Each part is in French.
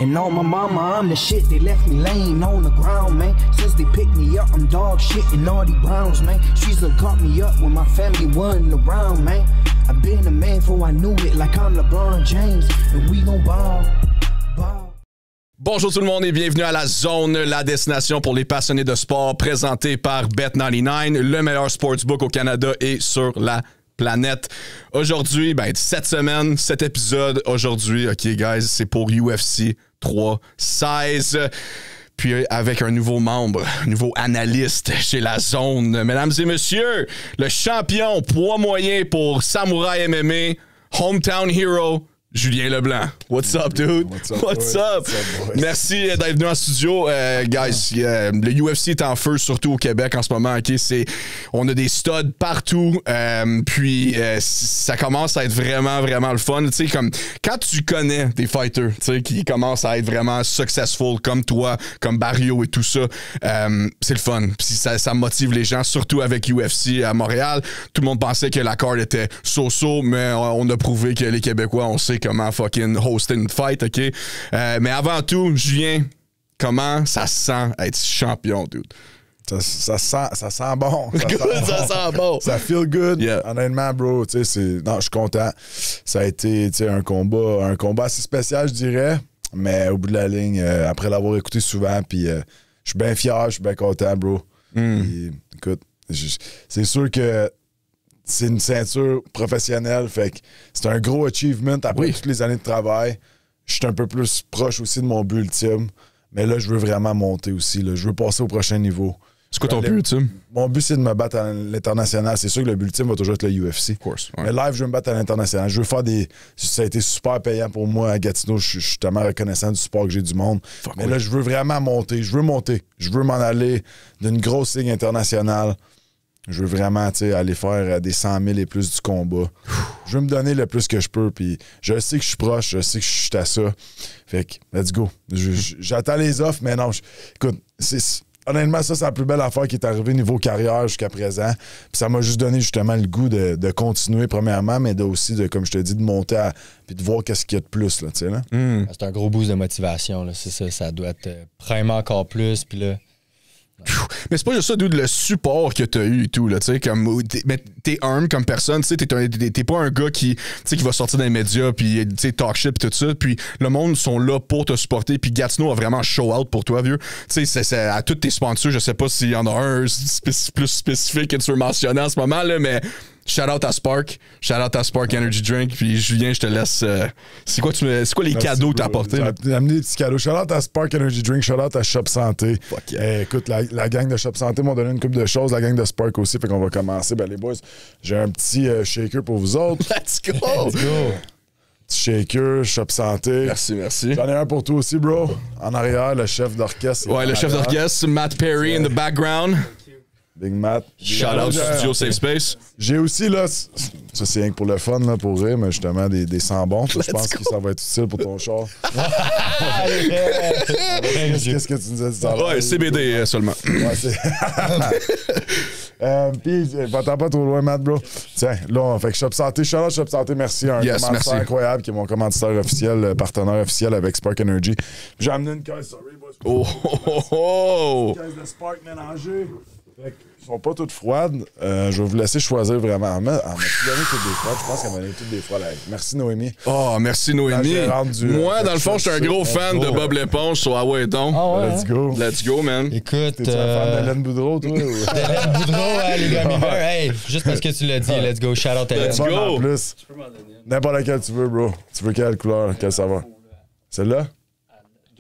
And on my mama, I'm the shit. They left me laying on the ground, man. Since they picked me up, I'm dog shit and all these Browns, man. Streets done caught me up when my family wasn't around, man. I've been a man before I knew it, like I'm LeBron James, and we gon' ball. Bonjour tout le monde et bienvenue à La Zone, la destination pour les passionnés de sport, présentée par Bet99, le meilleur sportsbook au Canada et sur la planète. Aujourd'hui, cette semaine, cet épisode, aujourd'hui, OK guys, c'est pour UFC 316. Puis avec un nouveau membre, un nouveau analyste chez La Zone. Mesdames et messieurs, le champion poids moyen pour Samouraï MMA, Hometown Hero, Julien Leblanc. What's up, dude? What's up? Merci d'être venu en studio. Guys, le UFC est en feu, surtout au Québec en ce moment. Okay? On a des studs partout. Puis ça commence à être vraiment, vraiment le fun. T'sais, comme, quand tu connais des fighters qui commencent à être vraiment successful, comme toi, comme Barrio et tout ça, c'est le fun. Puis ça motive les gens, surtout avec UFC à Montréal. Tout le monde pensait que la card était so-so, mais on a prouvé que les Québécois, on sait comment fucking hoster une fight, OK? Mais avant tout, Julien, comment ça sent être champion, dude? Ça sent bon. Ça sent bon. Ça feel good. Yeah. Honnêtement, bro, je suis content. Ça a été un combat assez spécial, je dirais. Mais au bout de la ligne, après l'avoir écouté souvent, puis je suis bien fier, je suis bien content, bro. Puis, écoute, c'est sûr que c'est une ceinture professionnelle, fait que c'est un gros achievement après toutes les années de travail. Je suis un peu plus proche aussi de mon but ultime, mais là, je veux vraiment monter aussi. Là. Je veux passer au prochain niveau. C'est quoi ton but ultime? Mon but, c'est de me battre à l'international. C'est sûr que le but ultime va toujours être le UFC. Of course, ouais. Mais live, je veux me battre à l'international. Je veux faire des... Ça a été super payant pour moi à Gatineau. Je suis tellement reconnaissant du support que j'ai du monde. Mais là, je veux vraiment monter. Je veux monter. Je veux m'en aller d'une grosse ligne internationale. Je veux vraiment aller faire des 100 000 et plus du combat. Je veux me donner le plus que je peux. Puis je sais que je suis proche, je sais que je suis à ça. Fait que, let's go. J'attends les offres, mais non. Écoute, honnêtement, ça, c'est la plus belle affaire qui est arrivée niveau carrière jusqu'à présent. Puis ça m'a juste donné justement le goût de continuer, premièrement, mais aussi, comme je te dis, de monter puis de voir qu'est-ce qu'il y a de plus. Là, là. C'est un gros boost de motivation. Là. C'est ça, ça doit être vraiment encore plus. Puis là. Mais c'est pas juste ça, dude, le support que t'as eu et tout, là, tu sais, comme, mais t'es arm comme personne, tu sais, t'es pas un gars qui va sortir dans les médias, puis, tu sais, talk shit, pis tout ça, puis le monde sont là pour te supporter, puis Gatineau a vraiment show out pour toi, vieux. Tu sais, c'est à tous tes sponsors, je sais pas s'il y en a un plus spécifique que tu veux mentionner en ce moment, là, mais shout out à Spark Energy Drink, puis Julien, je te laisse. C'est quoi les cadeaux que t'as apportés? J'ai amené des petits cadeaux. Shout out à Spark Energy Drink, shout out à Shop Santé. Écoute, la gang de Shop Santé m'ont donné une couple de choses, la gang de Spark aussi, fait qu'on va commencer. Les boys, j'ai un petit shaker pour vous autres. Let's go! Petit shaker, Shop Santé. Merci. J'en ai un pour toi aussi, bro. En arrière, le chef d'orchestre. Ouais, le chef d'orchestre, Matt Perry in the background. Big Matt. Shout out Studio Safe Space. J'ai aussi, là, ça c'est rien que pour le fun, là, pour rire, mais justement, des sambons. Je pense que ça va être utile pour ton char. Qu'est-ce que tu nous as dit? Ouais, CBD seulement. Ouais, c'est... Puis, va-t'en pas trop loin, Matt, bro. Tiens, là, on fait que Shop Santé. Shout out Shop Santé, merci. Un commanditaire incroyable qui est mon commanditaire officiel, partenaire officiel avec Spark Energy. J'ai amené une caisse, sorry, boys. Une caisse de Spark mélangée. Ils sont pas toutes froides. Je vais vous laisser choisir vraiment. Elle m'a donné toutes des froides. Je pense qu'elle m'a donné toutes des froides. Merci, Noémie. Oh, merci, Noémie. Moi, dans le fond, je suis un gros fan de Bob L'éponge sur Ah ouais, donc. Let's go. Let's go, man. Écoute. T'es-tu un fan d'Hélène Boudreau, toi? D'Hélène Boudreau, les gars mineurs. Hey, juste parce que tu l'as dit, let's go. Shout out Hélène. Let's go. En plus, n'importe laquelle tu veux, bro. Tu veux quelle couleur, quelle saveur? Celle-là?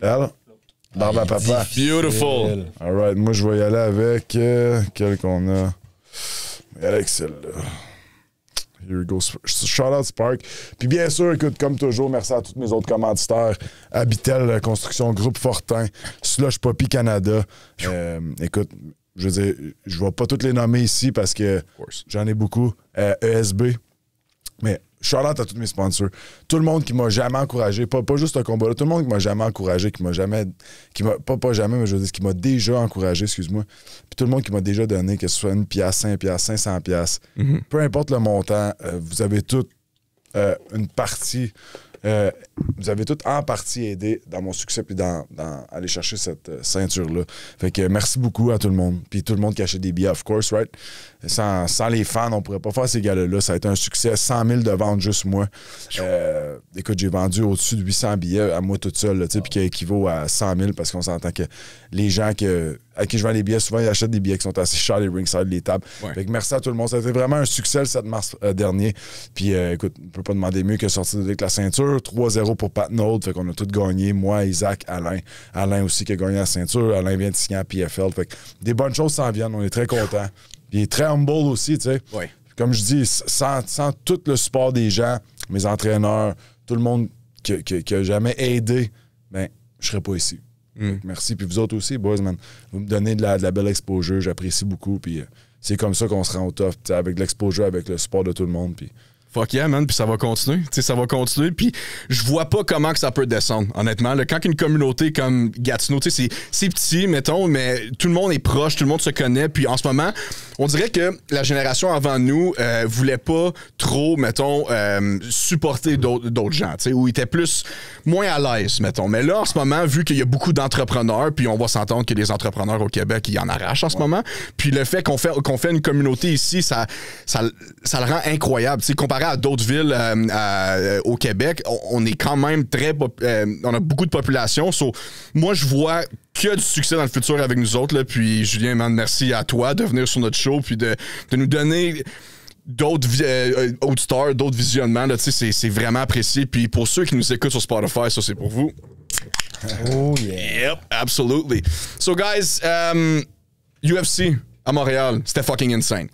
Elle? Barbe à papa. Beautiful. All right, moi, je vais y aller avec... quelle qu'on a? Y aller avec celle-là. Here we go. Shout out Spark. Puis bien sûr, écoute, comme toujours, merci à tous mes autres commanditaires. Habitel Construction, Groupe Fortin, Slush Poppy Canada. Écoute, je veux dire, je vais pas toutes les nommer ici parce que j'en ai beaucoup. ESB. Mais shout-out à tous mes sponsors. Tout le monde qui m'a jamais encouragé, pas juste un combat-là, tout le monde qui m'a jamais encouragé, qui m'a déjà encouragé, excuse-moi. Puis tout le monde qui m'a déjà donné, que ce soit 1$, 5$, 500$. Peu importe le montant, vous avez toute une partie vous avez tous en partie aidé dans mon succès puis dans aller chercher cette ceinture-là. Fait que merci beaucoup à tout le monde. Puis tout le monde qui achète des billets, of course, right? Sans les fans, on pourrait pas faire ces galas-là. Ça a été un succès. 100 000 de ventes juste moi. Écoute, j'ai vendu au-dessus de 800 billets à moi toute seule, puis qui équivaut à 100 000 parce qu'on s'entend que les gens à qui je vends les billets, souvent, ils achètent des billets qui sont assez chers, les ringside, les tables. Ouais. Fait que merci à tout le monde. Ça a été vraiment un succès le 7 mars dernier. Puis écoute, on peut pas demander mieux que sortir avec la ceinture. 3-0 pour Pat Nold. Fait qu'on a tous gagné. Moi, Isaac, Alain. Alain aussi qui a gagné la ceinture. Alain vient de signer à PFL. Fait que des bonnes choses s'en viennent. On est très contents. Puis il est très humble aussi, tu sais. Ouais. Comme je dis, sans tout le support des gens, mes entraîneurs, tout le monde qui a jamais aidé, ben, je serais pas ici. Merci. Puis vous autres aussi, boys, man. Vous me donnez de la belle exposure. J'apprécie beaucoup. Puis c'est comme ça qu'on se rend au top. Avec l'exposure, avec le support de tout le monde. Puis fuck yeah, man, puis ça va continuer. T'sais, ça va continuer, puis je vois pas comment que ça peut descendre, honnêtement. Là, quand une communauté comme Gatineau, c'est petit, mettons, mais tout le monde est proche, tout le monde se connaît, puis en ce moment, on dirait que la génération avant nous voulait pas trop, mettons, supporter d'autres gens, ou était moins à l'aise, mettons. Mais là, en ce moment, vu qu'il y a beaucoup d'entrepreneurs, puis on va s'entendre que les entrepreneurs au Québec, ils en arrachent en ce moment, puis le fait qu'on fait une communauté ici, ça le rend incroyable. Comparé à d'autres villes au Québec, on est quand même on a beaucoup de population. So, moi, je vois que du succès dans le futur avec nous autres. Là, puis, Julien, man, merci à toi de venir sur notre show puis de nous donner d'autres auditeurs, d'autres visionnements. Là, c'est vraiment apprécié. Puis, pour ceux qui nous écoutent sur Spotify, ça, c'est pour vous. Oh, yeah. Yep, absolutely. So, guys, UFC à Montréal, c'était fucking insane.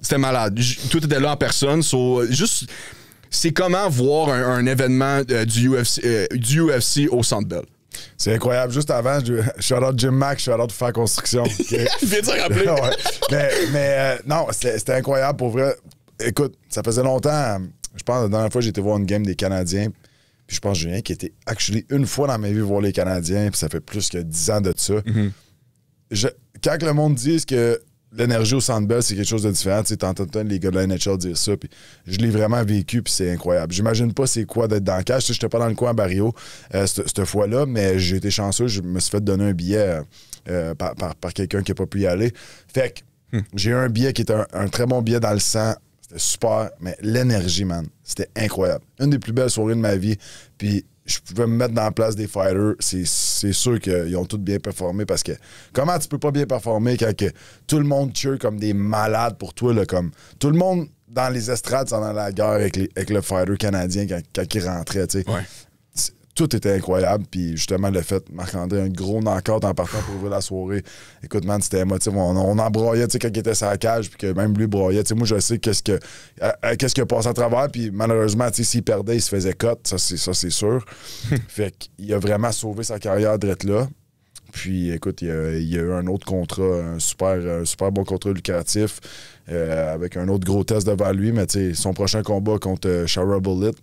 C'était malade. Tout était là en personne. Juste, c'est comment voir un événement du UFC au Centre Bell. C'est incroyable. Juste avant, shout-out Jim Mack, shout-out Faire Construction. Okay? Je viens de se rappeler. Ouais. Mais non, c'était incroyable pour vrai. Écoute, ça faisait longtemps. Je pense la dernière fois, j'ai été voir une game des Canadiens. Puis je pense Julien qui était actually une fois dans ma vie voir les Canadiens. Puis ça fait plus que 10 ans de ça. Mm-hmm. Quand le monde dit que l'énergie au Centre Bell, c'est quelque chose de différent, tu entends les gars de la NHL dire ça, puis je l'ai vraiment vécu, puis c'est incroyable. J'imagine pas c'est quoi d'être dans le cage. J'étais pas dans le coin à Barrio cette fois-là, mais j'ai été chanceux. Je me suis fait donner un billet par quelqu'un qui n'a pas pu y aller. Fait que j'ai eu un billet qui était un très bon billet dans le sang. C'était super, mais l'énergie, man, c'était incroyable. Une des plus belles soirées de ma vie, puis je pouvais me mettre dans la place des fighters. C'est sûr qu'ils ont tous bien performé parce que comment tu peux pas bien performer quand que tout le monde cheer comme des malades pour toi, là, comme tout le monde dans les estrades sont dans la guerre avec le fighter canadien quand il rentrait, tu sais. Ouais. Tout était incroyable, puis justement le fait Marc-André un gros knock-out en partant pour ouvrir la soirée. Écoute, man, c'était émotif. On embraillait, tu sais, quand il était sur la cage, puis que même lui broyait. Tu sais, moi, je sais qu'est-ce qu'il a passé à travers, puis malheureusement, tu sais, s'il perdait, il se faisait cut, ça c'est sûr. Fait qu'il a vraiment sauvé sa carrière d'être là. Puis, écoute, il y a eu un autre contrat, un super bon contrat lucratif, avec un autre gros test devant lui, mais tu sais, son prochain combat contre Shara Bullitt,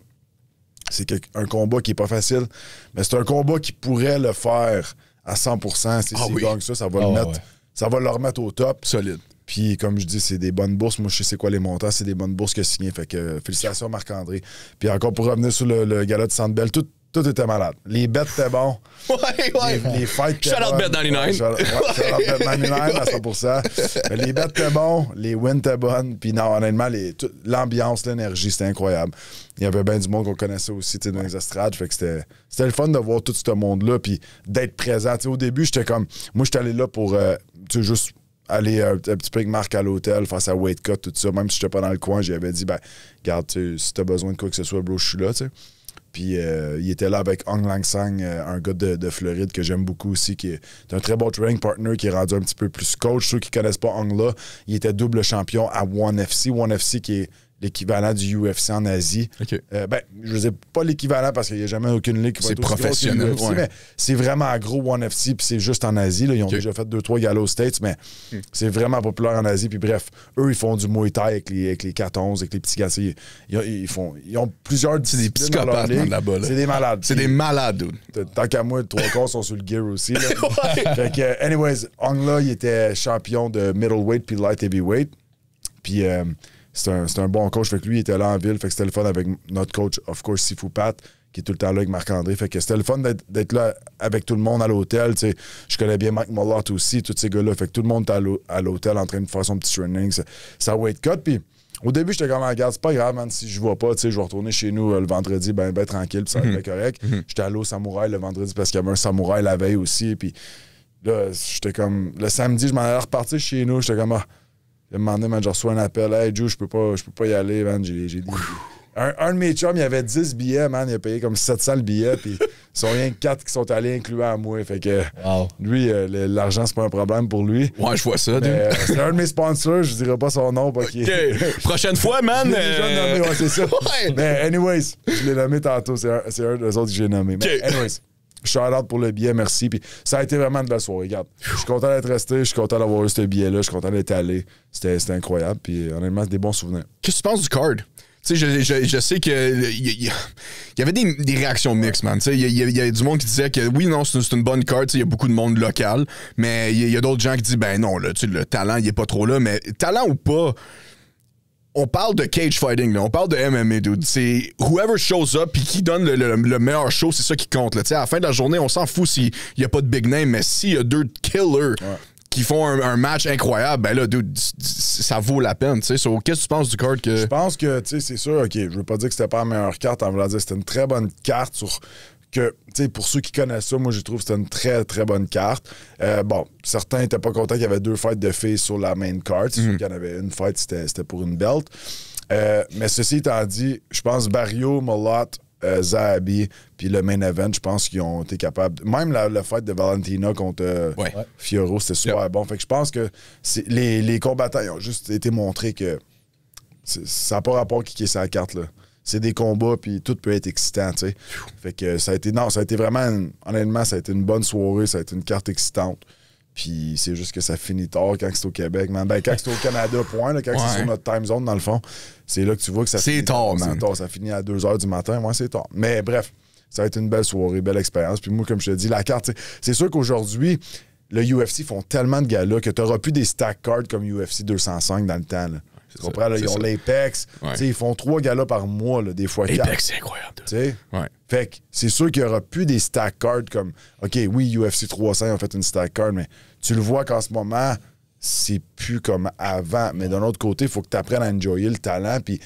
c'est un combat qui est pas facile, mais c'est un combat qui pourrait le faire à 100%. S'il gagne ça, ça va le remettre au top. Solide. Puis, comme je dis, c'est des bonnes bourses. Moi, je sais c'est quoi les montants. C'est des bonnes bourses qu'il a signées. Fait que félicitations, Marc-André. Puis encore, pour revenir sur le gala de Centre Bell, tout était malade. Les bets étaient bons. Ouais. Les fights étaient bons. Shout out Bet99. Shout out Bet99 à 100%. Mais les bets étaient bons. Les wins étaient bonnes. Puis non, honnêtement, l'ambiance, l'énergie, c'était incroyable. Il y avait bien du monde qu'on connaissait aussi dans les estrades. Fait que c'était le fun de voir tout ce monde-là puis d'être présent. T'sais, au début, j'étais comme... Moi, j'étais allé là pour juste aller un petit peu avec Marc à l'hôtel, faire sa weight cut, tout ça. Même si j'étais pas dans le coin, j'avais dit, regarde, si t'as besoin de quoi que ce soit, bro, je suis là, tu sais. Puis il était là avec Hong Lang Sang, un gars de Floride que j'aime beaucoup aussi, qui est un très bon training partner, qui est rendu un petit peu plus coach. Ceux qui connaissent pas Hong là, il était double champion à ONE FC. ONE FC qui est l'équivalent du UFC en Asie. Okay. Je ne sais pas l'équivalent parce qu'il n'y a jamais aucune ligue qui va être aussi professionnel, UFC, mais c'est vraiment gros ONE FC, puis c'est juste en Asie. Là. Ils ont déjà fait 2-3 galas aux States, mais c'est vraiment populaire en Asie. Puis bref, eux, ils font du Muay Thai avec les 4-11, avec les petits gars. Ils ont plusieurs disciplines. C'est des psychopathes là-bas. Là. C'est des malades. C'est des malades, dude. Tant qu'à moi, 3 quarts sont sur le gear aussi. Là. Fait que, anyways, Hong là, il était champion de middleweight puis light heavyweight. Puis... c'est un bon coach. Fait que lui, il était là en ville. Fait que c'était le fun avec notre coach, of course, Sifu Pat, qui est tout le temps là avec Marc-André. Fait que c'était le fun d'être là avec tout le monde à l'hôtel. T'sais. Je connais bien Mike Mullott aussi, tous ces gars-là. Fait que tout le monde était à l'hôtel en train de faire son petit training, ça weight cut. Puis au début, j'étais comme, regarde, c'est pas grave, man, si je vois pas, je vais retourner chez nous le vendredi, ben tranquille, puis ça va être correct. J'étais allé au Samouraï le vendredi parce qu'il y avait un Samouraï la veille aussi. Puis là, j'étais comme, le samedi, je m'en allais repartir chez nous. J'étais comme, il m'a demandé, man, je reçois un appel. Hey, Joe, je peux pas y aller, man. J'ai dit. Un de mes chums, il avait 10 billets, man. Il a payé comme 700 le billet. Puis ils sont rien que 4 qui sont allés, incluant à moi. Fait que lui, l'argent, c'est pas un problème pour lui. Ouais, je vois ça. C'est un de mes sponsors. Je dirais pas son nom. OK. Prochaine fois, man. Je l'ai déjà nommé, ouais, c'est ça. Ouais. Mais anyways, je l'ai nommé tantôt. C'est un des autres que j'ai nommé. Mais anyways. Shout-out pour le billet, merci. Puis ça a été vraiment une belle soirée. Regarde, je suis content d'être resté, je suis content d'avoir eu ce billet-là, je suis content d'être allé. C'était incroyable. Puis honnêtement, c'est des bons souvenirs. Qu'est-ce que tu penses du card? Tu sais, je sais que il y avait des réactions mixtes, man. Il y a du monde qui disait que oui, non, c'est une bonne carte. Il y a beaucoup de monde local. Mais il y a d'autres gens qui disent, ben non, là, le talent, il est pas trop là. Mais talent ou pas, on parle de cage fighting, là. On parle de MMA, dude. C'est whoever shows up et qui donne le meilleur show, c'est ça qui compte. Là. À la fin de la journée, on s'en fout s'il n'y a pas de big name, mais s'il y a 2 killers qui font un match incroyable, ben là, dude, ça vaut la peine. Qu'est-ce que tu penses du card que. Je pense que, tu sais, c'est sûr, OK, je veux pas dire que c'était pas la meilleure carte, en voulant dire c'était une très bonne carte sur. Que, tu sais, pour ceux qui connaissent ça, moi, je trouve que c'était une très, très bonne carte. Bon, certains n'étaient pas contents qu'il y avait 2 fights de filles sur la main card. C'est sûr qu'il y en avait une fight, c'était pour une belt. Mais ceci étant dit, je pense Barrio, Mullott, Zahabi, puis le main event, je pense qu'ils ont été capables. Même le fight de Valentina contre Fiorot, c'était super bon. Fait que je pense que les combattants ils ont juste été montrés que ça n'a pas rapport qui est sur la carte, là. C'est des combats, puis tout peut être excitant, tu sais. Fait que ça a été vraiment, honnêtement, ça a été une bonne soirée, ça a été une carte excitante. Puis c'est juste que ça finit tard quand c'est au Québec, man. Ben, quand c'est au Canada, point, là, quand c'est sur notre time zone, dans le fond, c'est là que tu vois que ça finit tard, man. C'est tard, ça finit à 2 h du matin, moi, c'est tard. Mais bref, ça a été une belle soirée, belle expérience. Puis moi, comme je te dis, la carte, c'est sûr qu'aujourd'hui, le UFC font tellement de galas que tu n'auras plus des stack cards comme UFC 205 dans le temps, là. Tu comprends? Là, ils ont l'Apex. Ils font 3 galas par mois, là, des fois 4. Apex, c'est incroyable. Fait que c'est sûr qu'il n'y aura plus des stack cards comme... OK, oui, UFC 300 ont fait une stack card, mais tu le vois qu'en ce moment, c'est plus comme avant. Mais d'un autre côté, il faut que tu apprennes à enjoyer le talent. Puis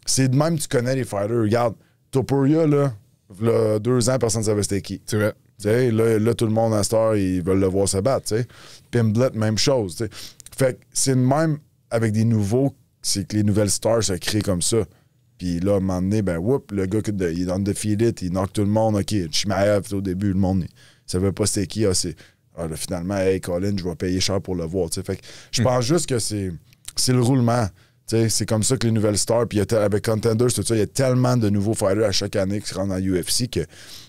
c'est de même que tu connais les fighters. Regarde, Topuria, là, il y a 2 ans, personne ne savait c'était qui. C'est vrai. T'sais, là, tout le monde à Star, ils veulent le voir se battre. T'sais. Pimblett, même chose. T'sais. Fait que c'est de même avec des nouveaux, c'est que les nouvelles stars se créent comme ça. Puis là, à un moment donné, ben, whoop, le gars, il est undefeated, il knock tout le monde. OK, Chimaev, au début, le monde, il savait pas c'était qui. Là, finalement, hey, Colin, je vais payer cher pour le voir. T'sais. Fait que je pense juste que c'est le roulement. T'sais, c'est comme ça que les nouvelles stars, puis avec Contenders, tout ça, il y a tellement de nouveaux fighters à chaque année qui se rendent à l'UFC qu'à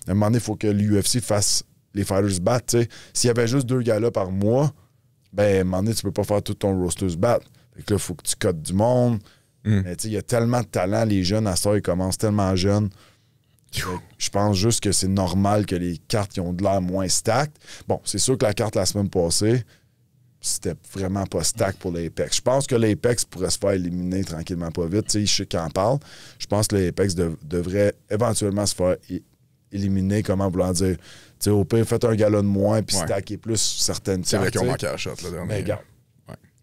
un moment donné, il faut que l'UFC fasse les fighters se battre. T'sais. S'il y avait juste 2 galas par mois, ben, à un moment donné, tu peux pas faire tout ton roster se battre. Fait que là, il faut que tu cotes du monde. Mais il y a tellement de talent, les jeunes, à ça, ils commencent tellement jeunes. Je pense juste que c'est normal que les cartes ils ont de l'air moins stacked. Bon, c'est sûr que la carte la semaine passée, c'était vraiment pas stack pour l'Apex. Je pense que l'Apex pourrait se faire éliminer tranquillement pas vite. Je sais qui en parle. Je pense que l'Apex devrait éventuellement se faire éliminer, comment vouloir dire. Au pire, faites un galon de moins puis stacker plus certaines cartes. C'est vrai qu'ils ont manqué à la shot. Là, mais regarde.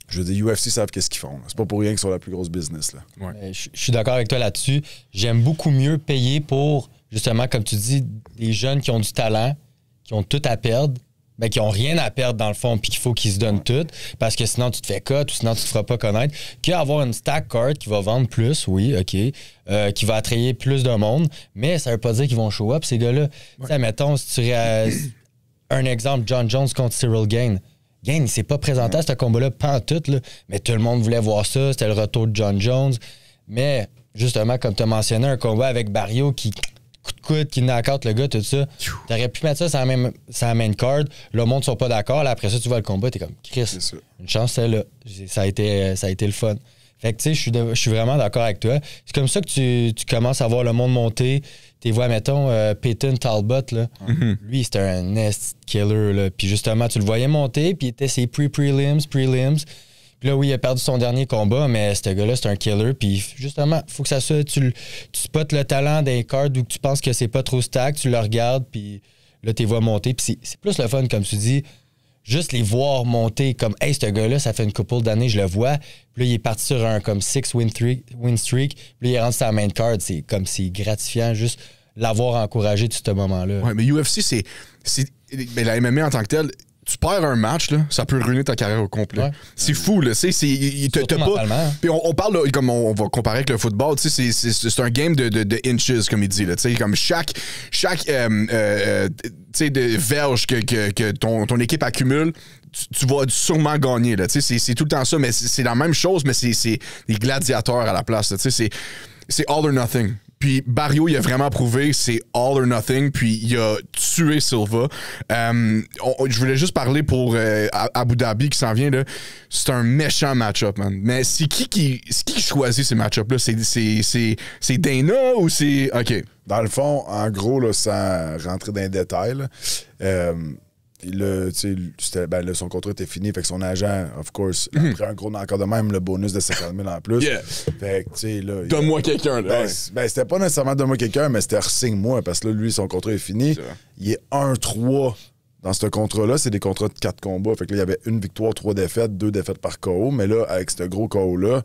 Je veux dire, UFC savent qu'est-ce qu'ils font. C'est pas pour rien qu'ils sont la plus grosse business. Là. Je suis d'accord avec toi là-dessus. J'aime beaucoup mieux payer pour, justement, comme tu dis, des jeunes qui ont du talent, qui ont tout à perdre, mais qui ont rien à perdre dans le fond, puis qu'il faut qu'ils se donnent tout, parce que sinon tu te fais cut ou sinon tu te feras pas connaître, qu'avoir une stack card qui va vendre plus, oui, OK, qui va attrayer plus de monde, mais ça veut pas dire qu'ils vont show up, ces gars-là. Tu sais, mettons, si tu un exemple, John Jones contre Cyril Gane. Gane, il s'est pas présenté à ce combat-là pantoute, là, mais tout le monde voulait voir ça. C'était le retour de John Jones. Mais, justement, comme tu as mentionné, un combat avec Barrio qui coup de coude, qui knock-out le gars, tout ça. T'aurais pu mettre ça sur la main card. Le monde ne sont pas d'accord. Là, après ça, tu vois le combat, t'es comme Chris. Une chance, c'est là. Ça a été le fun. Fait que, tu sais, je suis vraiment d'accord avec toi. C'est comme ça que tu commences à voir le monde monter. Tu vois, mettons, Peyton Talbot, là. Lui, c'était un nest killer, là. Puis justement, tu le voyais monter, puis il était ses prelims. Puis Puis là, oui, il a perdu son dernier combat, mais ce gars-là, c'est un killer. Puis justement, il faut que ça soit... Tu spots le talent des cards où tu penses que c'est pas trop stack, tu le regardes, puis là, tu les vois monter. Puis c'est plus le fun, comme tu dis, juste les voir monter comme « Hey, ce gars-là, ça fait une couple d'années, je le vois. » Puis là, il est parti sur un comme 6 win streak. Puis là, il rentre sur la main card. C'est comme c'est gratifiant, juste l'avoir encouragé de ce moment-là. Ouais, mais UFC, mais la MMA en tant que telle, tu perds un match, là, ça peut ruiner ta carrière au complet. Ouais. C'est fou, là. T'as pas. Puis on parle, là, comme on va comparer avec le football, c'est un game de inches, comme il dit. Là, comme chaque de verge que ton équipe accumule, tu vas sûrement gagner. Là, c'est tout le temps ça, mais c'est la même chose, mais c'est des gladiateurs à la place. Là, c'est all or nothing. Puis Barrio, il a vraiment prouvé c'est all or nothing, puis il a tué Silva. Je voulais juste parler pour Abu Dhabi qui s'en vient, là. C'est un méchant match-up, man. Mais c'est qui choisit ces match-up-là? C'est Dana ou c'est... OK. Dans le fond, en gros, là, sans rentrer dans les détails, son contrat était fini, fait que son agent, of course, après un gros encore de même, le bonus de 50 000 en plus. Yeah. Fait que, tu sais, là. Donne-moi quelqu'un, là. C'était pas nécessairement donne-moi quelqu'un, mais c'était resigne-moi, parce que là, lui, son contrat est fini. Il est 1-3 dans ce contrat-là. C'est des contrats de 4 combats. Fait que là, il y avait 1 victoire, 3 défaites, 2 défaites par KO. Mais là, avec ce gros KO-là,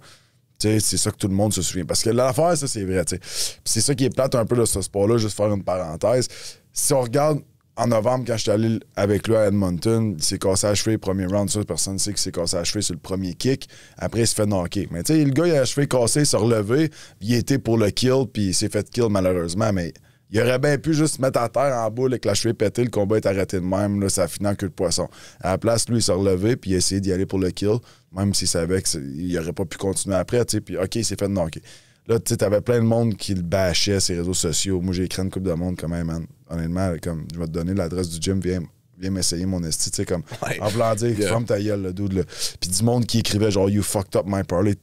c'est ça que tout le monde se souvient. Parce que l'affaire, ça, c'est vrai. T'sais. C'est ça qui est plate un peu de ce sport-là, juste faire une parenthèse. Si on regarde. En novembre, quand je suis allé avec lui à Edmonton, il s'est cassé à cheville, premier round, ça, personne ne sait qu'il s'est cassé à cheville sur le premier kick. Après, il se fait knocker. Mais tu sais, le gars, il a la cheville cassée, il s'est relevé, il était pour le kill, puis il s'est fait kill malheureusement. Mais il aurait bien pu juste se mettre à terre en boule avec la cheville pétée, le combat est arrêté de même, là, ça a fini en queue de poisson. À la place, lui, il s'est relevé, puis il a essayé d'y aller pour le kill, même s'il savait qu'il n'aurait pas pu continuer après, tu sais, puis OK, il s'est fait knocker. Là, tu sais, t'avais plein de monde qui le bâchait sur les réseaux sociaux. Moi, j'ai écrit une couple de monde comme, hey, man, honnêtement, comme, je vais te donner l'adresse du gym, viens m'essayer mon esti, tu sais, comme, en voulant dire, ferme ta gueule, le dude, là. Puis du monde qui écrivait, genre, you fucked up my parlay.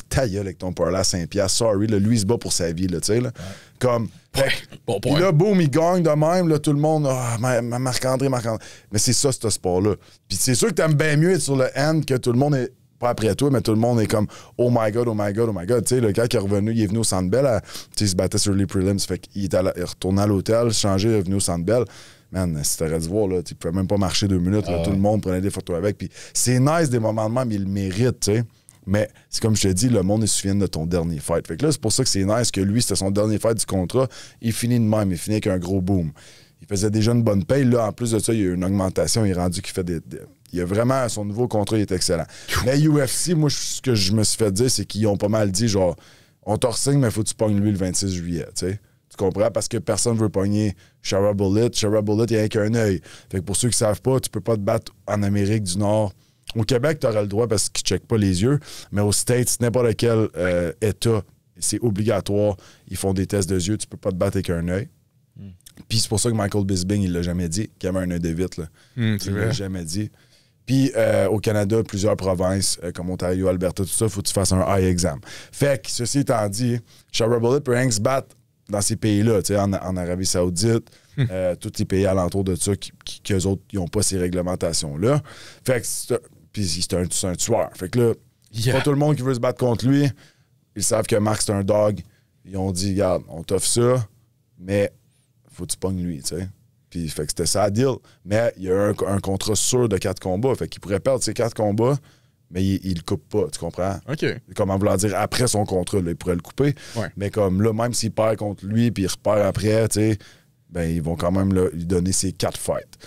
Ta gueule avec ton parlay à 5$, sorry, là, lui, il se bat pour sa vie, là, tu sais, là. Comme, bon puis là, boum, il gagne de même, là, tout le monde, Marc-André. Mais c'est ça, ce sport-là. Puis c'est sûr que t'aimes bien mieux être sur le end que tout le monde est. Pas après toi, mais tout le monde est comme oh my god. Tu sais, le gars qui est revenu, il est venu au Centre Bell, il se battait sur les prelims, fait qu'il est retourné à l'hôtel, changé, il est venu au Centre Bell. Man, si t'aurais dû voir, là, tu pouvais même pas marcher 2 minutes, là, tout le monde prenait des photos avec. Puis c'est nice des moments de même, il le mérite, tu sais. Mais c'est comme je te dis, le monde se souvient de ton dernier fight. Fait que là, c'est pour ça que c'est nice que lui, c'était son dernier fight du contrat. Il finit de même, il finit avec un gros boom. Il faisait déjà une bonne paye. Là, en plus de ça, il y a eu une augmentation. Il est rendu qu'il fait il a vraiment, son nouveau contrat, il est excellent. Mais UFC, moi, ce que je me suis fait dire, c'est qu'ils ont pas mal dit, genre, on te re-signe, mais faut que tu pognes lui le 26 juillet, tu sais. Tu comprends? Parce que personne veut pogner Shara Bullitt. Shara Bullitt, il n'y a qu'un œil. Fait que pour ceux qui savent pas, tu peux pas te battre en Amérique du Nord. Au Québec, tu aurais le droit parce qu'ils ne checkent pas les yeux. Mais aux States, n'importe quel État, c'est obligatoire. Ils font des tests de yeux. Tu peux pas te battre avec un œil. Puis c'est pour ça que Michael Bisping, il l'a jamais dit, qu'il avait un œil de vite. Là. C'est il vrai. l'a jamais dit. Puis au Canada, plusieurs provinces, comme Ontario, Alberta, tout ça, il faut que tu fasses un eye exam. Fait que, ceci étant dit, Shara Bullitt peut rien que se battre dans ces pays-là, tu sais, en Arabie Saoudite, tous les pays alentours de ça, qu'eux autres, ils n'ont pas ces réglementations-là. Fait que, puis c'est un tueur. Fait que là, pas tout le monde qui veut se battre contre lui. Ils savent que Marc, c'est un dog. Ils ont dit, regarde, on t'offre ça, mais faut que tu pognes lui, tu sais. Puis, fait que c'était ça à deal. Mais il y a un contrat sûr de 4 combats. Fait qu'il pourrait perdre ses 4 combats, mais il le coupe pas, tu comprends? OK. Comment vouloir dire, après son contrat, là, il pourrait le couper. Ouais. Mais comme là, même s'il perd contre lui, puis il repart après, tu sais, ben, ils vont quand même là, lui donner ses 4 fights.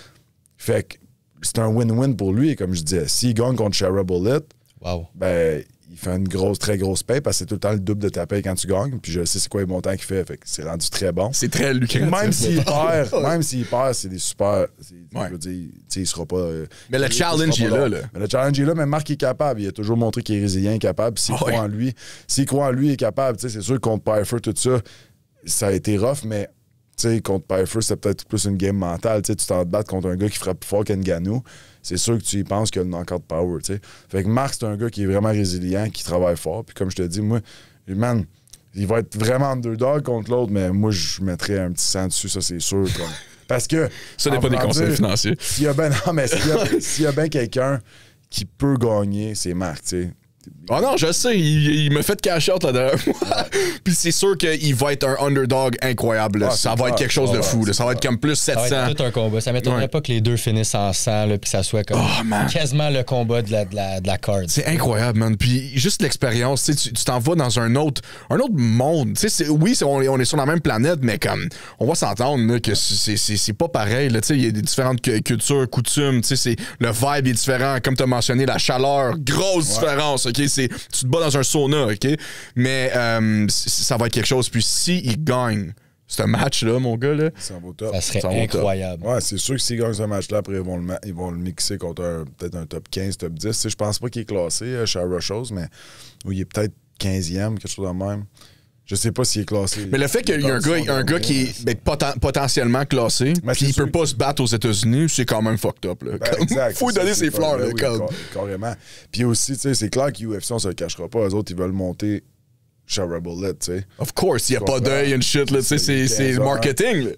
Fait que c'est un win-win pour lui, comme je disais. S'il gagne contre Shara Bullitt, ben, il fait une très grosse paye parce que c'est tout le temps le double de ta paye quand tu gagnes. Puis je sais c'est quoi les montants qu'il fait. Fait que c'est rendu très bon. C'est très lucratif. Même s'il perd, c'est des super. Je veux dire, il sera pas. Mais le challenge est là. Mais le challenge est là, mais Marc est capable. Il a toujours montré qu'il est résilient, capable. S'il croit en lui, il est capable. C'est sûr contre Pyfer, tout ça, ça a été rough, mais contre Pyfer, c'est peut-être plus une game mentale. Tu t'en te battes contre un gars qui frappe plus fort qu'Ngannou. C'est sûr que tu y penses qu'il a le knockout power, tu sais. Fait que Marc, c'est un gars qui est vraiment résilient, qui travaille fort. Puis comme je te dis, moi, man, il va être vraiment underdog contre l'autre, mais moi, je mettrais un petit sang dessus, ça, c'est sûr. Comme... Parce que... Ça n'est pas des conseils financiers. S'il y a bien quelqu'un qui peut gagner, c'est Marc, tu sais. Ah non, je sais, il m'a fait cash out la dernière fois. Puis c'est sûr qu'il va être un underdog incroyable. Là. Ça va être quelque chose de fou. Là. Ça va être comme plus 700. Ça va être tout un combat. Ça m'étonnerait pas que les deux finissent en 100 puis que ça soit comme quasiment le combat de la card. C'est incroyable, man. Puis juste l'expérience, tu t'en vas dans un autre monde. Oui, on est sur la même planète, mais comme on va s'entendre là, que c'est pas pareil. Il y a des différentes cultures, coutumes. Le vibe est différent. Comme tu as mentionné, la chaleur, grosse différence. OK? Tu te bats dans un sauna, OK? Mais ça va être quelque chose. Puis s'il gagne ce match-là, mon gars, là, ça vaut top. Ça serait incroyable. Ouais, c'est sûr que s'ils gagnent ce match-là, après, ils vont le mixer contre peut-être un top 15, top 10. Je pense pas qu'il est classé, Shara Chose, mais il est peut-être 15e, quelque chose de même. Je sais pas s'il est classé. Mais le fait qu'il y a un gars qui est potentiellement classé, puis il peut pas se battre aux États-Unis, c'est quand même fucked up. Là. Exact. Faut lui donner ses fleurs. Là, carrément. Puis aussi, c'est clair qu'UFC, on se le cachera pas. Eux autres, ils veulent monter Shara Bullet, tu sais. Of course, il n'y a pas d'œil and shit, là, c'est le marketing. Là.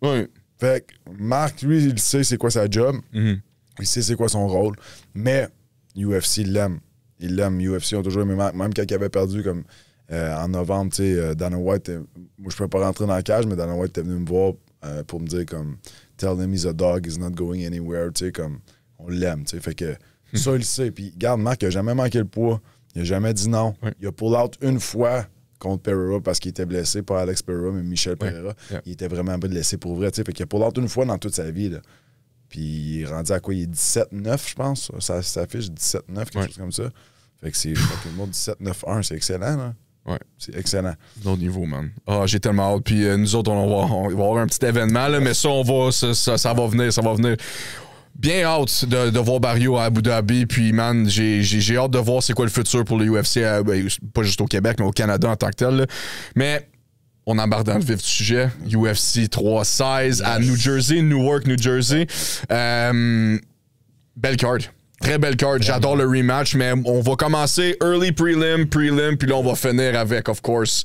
Ouais. Fait que Marc, lui, il sait c'est quoi sa job. Il sait c'est quoi son rôle. Mais UFC, il l'aime. Il l'aime. UFC ont toujours aimé Marc. Même quand il avait perdu, comme en novembre, tu sais, Dana White, moi, je ne peux pas rentrer dans la cage, mais Dana White était venu me voir pour me dire, comme, tell him he's a dog, he's not going anywhere, tu sais, comme, on l'aime, tu sais. Fait que ça, il le sait. Puis, regarde, Marc, il n'a jamais manqué le poids. Il n'a jamais dit non. Ouais. Il a pull out une fois contre Pereira parce qu'il était blessé, pas Alex Pereira, mais Michel Pereira. Yeah. Il était vraiment blessé pour vrai. T'sais. Fait qu'il a pull out une fois dans toute sa vie. Là. Puis il est rendu à quoi? Il est 17-9, je pense. Ça s'affiche 17-9, quelque chose comme ça. Fait que c'est le mot 17-9-1. C'est excellent, là. Ouais. C'est excellent. D'autres niveaux, man. Ah, j'ai tellement hâte. Puis nous autres, on va avoir un petit événement, là, mais ça, ça va venir, ça va venir. Bien hâte de voir Barrio à Abu Dhabi, puis man, j'ai hâte de voir c'est quoi le futur pour le UFC, pas juste au Québec, mais au Canada en tant que tel. Là. Mais on embarque dans le vif du sujet. UFC 316 à New Jersey, Newark, New Jersey. Belle card. Très belle card. J'adore le rematch, mais on va commencer early prelim, puis là, on va finir avec, of course,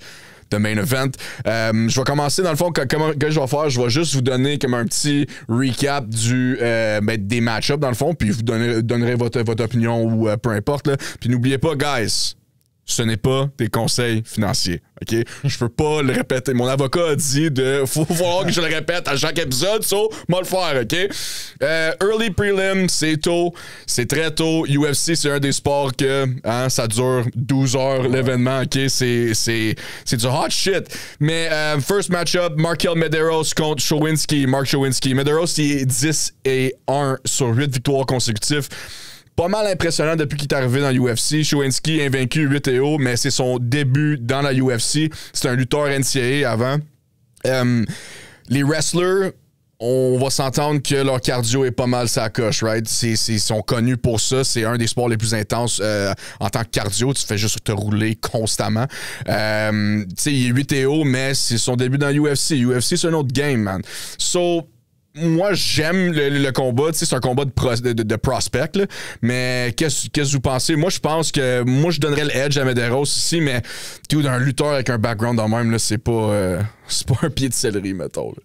the main event. Je vais commencer, dans le fond, comment que je vais faire, je vais juste vous donner comme un petit recap des match-ups, dans le fond, puis vous donnerez votre opinion ou peu importe. Là. Puis n'oubliez pas, guys, ce n'est pas des conseils financiers, OK? Je peux pas le répéter. Mon avocat a dit faut voir que je le répète à chaque épisode, moi le faire, OK? Early prelim, c'est tôt, c'est très tôt. UFC, c'est un des sports que ça dure 12 heures, l'événement, OK? C'est du hot shit. Mais first match-up, Markel Medeiros contre Mark Showinski. Medeiros, il est 10-1 sur 8 victoires consécutives. Pas mal impressionnant depuis qu'il est arrivé dans l'UFC. Showinski invaincu 8-0, mais c'est son début dans la UFC. C'est un lutteur NCAA avant. Les wrestlers, on va s'entendre que leur cardio est pas mal sa coche, right? Ils sont connus pour ça. C'est un des sports les plus intenses en tant que cardio. Tu fais juste te rouler constamment. Tu sais, il est 8-0, mais c'est son début dans l'UFC. UFC, c'est un autre game, man. Moi, j'aime le combat. Tu sais, c'est un combat de prospect, là. Mais qu'est-ce que vous pensez? Moi, je pense que je donnerais le edge à Medeiros ici, mais un lutteur avec un background en même, là, c'est pas un pied de céleri, mettons. Là.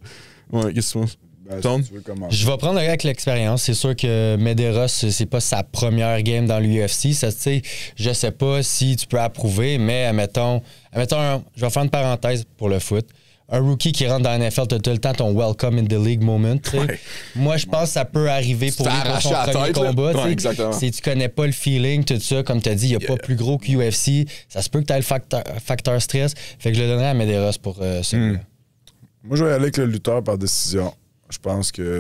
Ouais, qu'est-ce que tu penses? Je vais prendre avec l'expérience. C'est sûr que Medeiros, c'est pas sa première game dans l'UFC. Ça, tu sais, je sais pas si tu peux approuver, mais admettons, je vais faire une parenthèse pour le foot. Un rookie qui rentre dans la NFL, tu as tout le temps ton welcome in the league moment. Ouais. Moi, je pense que ça peut arriver pour lui pour son premier combat. Ouais, si tu connais pas le feeling, tout ça, comme tu as dit, il n'y a pas plus gros que UFC. Ça se peut que tu aies le facteur stress. Fait que je le donnerais à Medeiros pour celui-là. Moi, je vais y aller avec le lutteur par décision. Je pense qu'il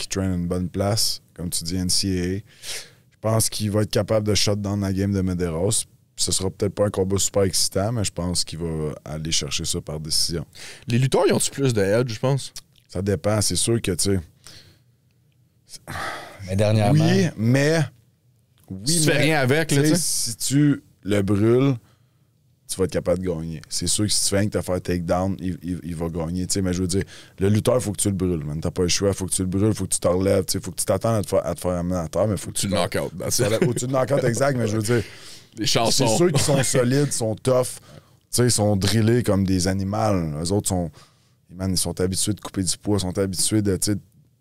traîne une bonne place, comme tu dis, NCAA. Je pense qu'il va être capable de shut down la game de Medeiros. Ce sera peut-être pas un combat super excitant, mais je pense qu'il va aller chercher ça par décision. Les lutteurs, ils ont-tu plus de edge, je pense? Ça dépend. C'est sûr que, tu sais... Mais dernièrement... Oui, mais... Si tu fais rien avec, là, si tu le brûles, tu vas être capable de gagner. C'est sûr que si tu fais rien que te faire takedown, il va gagner. Mais je veux dire, le lutteur, il faut que tu le brûles. Tu n'as pas le choix. Il faut que tu le brûles, il faut que tu te relèves. Il faut que tu t'attendes à te faire amener à terre, mais il faut que tu le knock-out. Ou tu le knock-out, exact, mais je veux dire... Les chansons. C'est sûr qu'ils sont solides, sont tough. Ils sont drillés comme des animaux. Eux autres ils sont habitués de couper du poids, sont habitués de.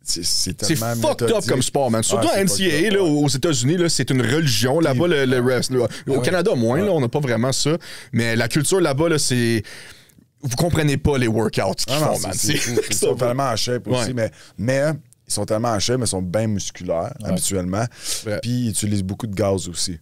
c'est tellement fucked up comme sport, man. Surtout à NCAA, là, aux États-Unis, là, c'est une religion. Là-bas, le rest. Au Canada, moins, là, on n'a pas vraiment ça. Mais la culture là-bas, là, c'est. Vous comprenez pas les workouts qu'ils font, man. Ils sont tellement en shape aussi, mais ils sont tellement en shape, mais ils sont bien musculaires, habituellement. Puis ils utilisent beaucoup de gaz aussi.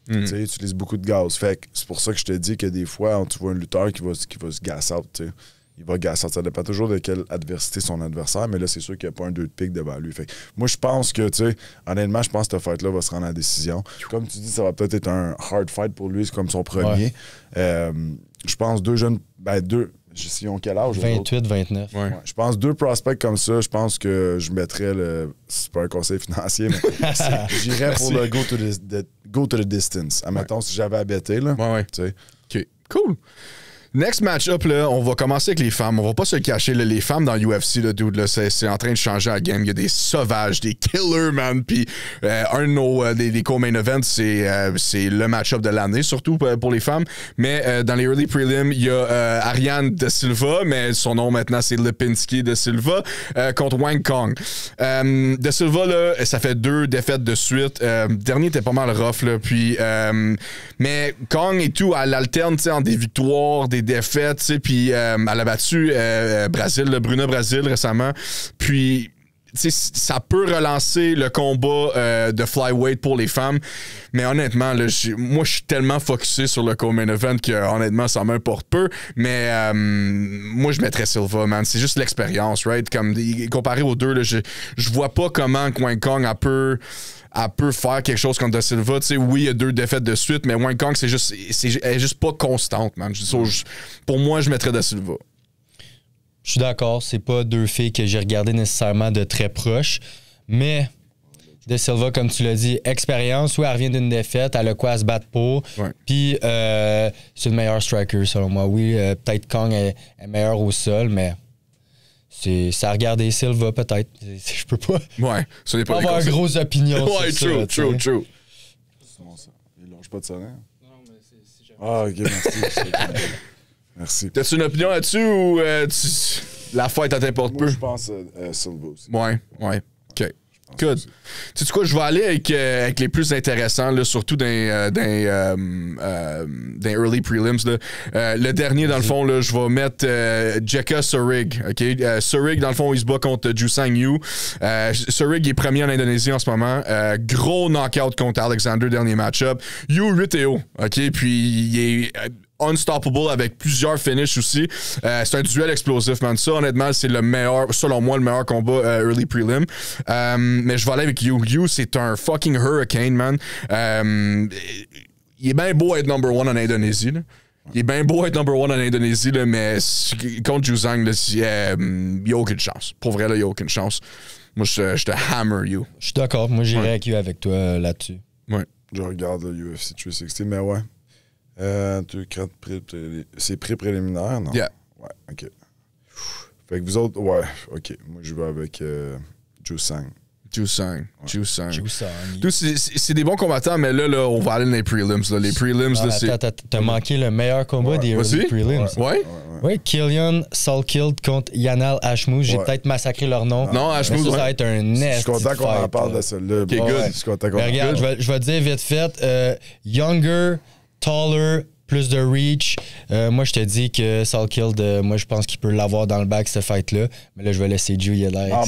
Tu sais, ils utilisent beaucoup de gaz. Fait que c'est pour ça que je te dis que des fois, tu vois un lutteur qui va se gas out, tu sais. Il va gas out. Ça dépend toujours de quelle adversité son adversaire, mais là, c'est sûr qu'il n'y a pas un 2 de pique devant lui. Fait que moi, je pense que, tu sais, honnêtement, je pense que cette fight-là va se rendre à la décision. Comme tu dis, ça va peut-être être un hard fight pour lui, c'est comme son premier. Je pense deux jeunes, ils ont quel âge? 28, 29. Ouais. Je pense 2 prospects comme ça, je pense que je mettrais c'est pas un conseil financier, mais j'irais pour le go to the distance. Admettons, si j'avais à bêter, là. Tu sais. OK, cool. Next match-up, là, on va commencer avec les femmes. On va pas se le cacher, là, les femmes dans l'UFC, là, dude, là, c'est en train de changer la game. Il y a des sauvages, des killers, man. Puis un de nos des co-main events, c'est le match-up de l'année, surtout pour les femmes. Mais dans les early prelims, il y a Ariane De Silva, mais son nom maintenant, c'est Lipinski De Silva, contre Wang Kong. De Silva, là, ça fait 2 défaites de suite. Dernier était pas mal rough, là. Puis, mais Kong et tout, elle alterne, tu sais, en des victoires, des défaites, tu sais, puis elle a battu Bruna Brasil récemment. Puis, tu sais, ça peut relancer le combat de flyweight pour les femmes. Mais honnêtement, là, moi, je suis tellement focusé sur le co-main event que, honnêtement, ça m'importe peu. Mais moi, je mettrais Silva, man. C'est juste l'expérience, right? Comme, comparé aux deux, là, je vois pas comment Wang Kong elle peut faire quelque chose contre Da Silva. Tu sais, oui, il y a 2 défaites de suite, mais Wang Kong, elle est juste pas constante, man. Pour moi, je mettrais Da Silva. Je suis d'accord, c'est pas 2 filles que j'ai regardées nécessairement de très proche, mais Da Silva, comme tu l'as dit, expérience, oui, elle revient d'une défaite, elle a quoi à se battre pour, puis c'est le meilleur striker, selon moi. Oui, peut-être Kong est meilleur au sol, mais... Ça a regardé Silva, peut-être. Je peux pas. Ouais, ça n'est pas avoir grosses opinions. Ouais, true. C'est bon, ça. Il lâche pas de sonner. Non, mais c'est jamais. Ah, ok, merci. Merci. T'as-tu une opinion là-dessus ou la fight, elle t'importe peu? Je pense Silva aussi. Ouais. OK. Good. Tu sais quoi, je vais aller avec les plus intéressants, là, surtout dans early prelims. Là. Le dernier, dans le fond, là, je vais mettre Jeka Sorig. Okay? Sorig, dans le fond, il se bat contre Jusang Yu. Sorig est premier en Indonésie en ce moment. Gros knockout contre Alexander, dernier match-up. Yu 8-0. Okay? Puis il est... unstoppable avec plusieurs finishes aussi. C'est un duel explosif, man. Ça, honnêtement, c'est le meilleur, selon moi, le meilleur combat early prelim. Mais je vais aller avec Yu. Yu, c'est un fucking hurricane, man. Il est bien beau être number 1 en Indonésie, là. Il est bien beau être number 1 en Indonésie, là, mais contre Jusang, il n'y a aucune chance. Pour vrai, là, il n'y a aucune chance. Moi, je te hammer, Yu. Je suis d'accord. Moi, j'irai avec Yu avec toi là-dessus. Ouais. Je regarde le UFC 360, mais ouais. C'est pré-préliminaire, non? Yeah. Ouais, OK. Fait que vous autres, ouais, OK. Moi, je vais avec Jusang. C'est des bons combattants, mais là, on va aller dans les prelims. Là. Les prelims, là, c'est... T'as manqué le meilleur combat des early prelims. Oui, Killian Salkild contre Yanal Hashmouz. J'ai peut-être massacré leur nom. Non, Hashmouz, ça va être un nest. Je suis content qu'on en parle de celle-là. Okay, good. Je suis content qu'on en parle. Regarde, je vais te dire vite fait. Younger, taller, plus de reach. Moi, je te dis que Salkild, moi, je pense qu'il peut l'avoir dans le back, cette fight-là. Mais là, je vais laisser Joe Yedler. Non,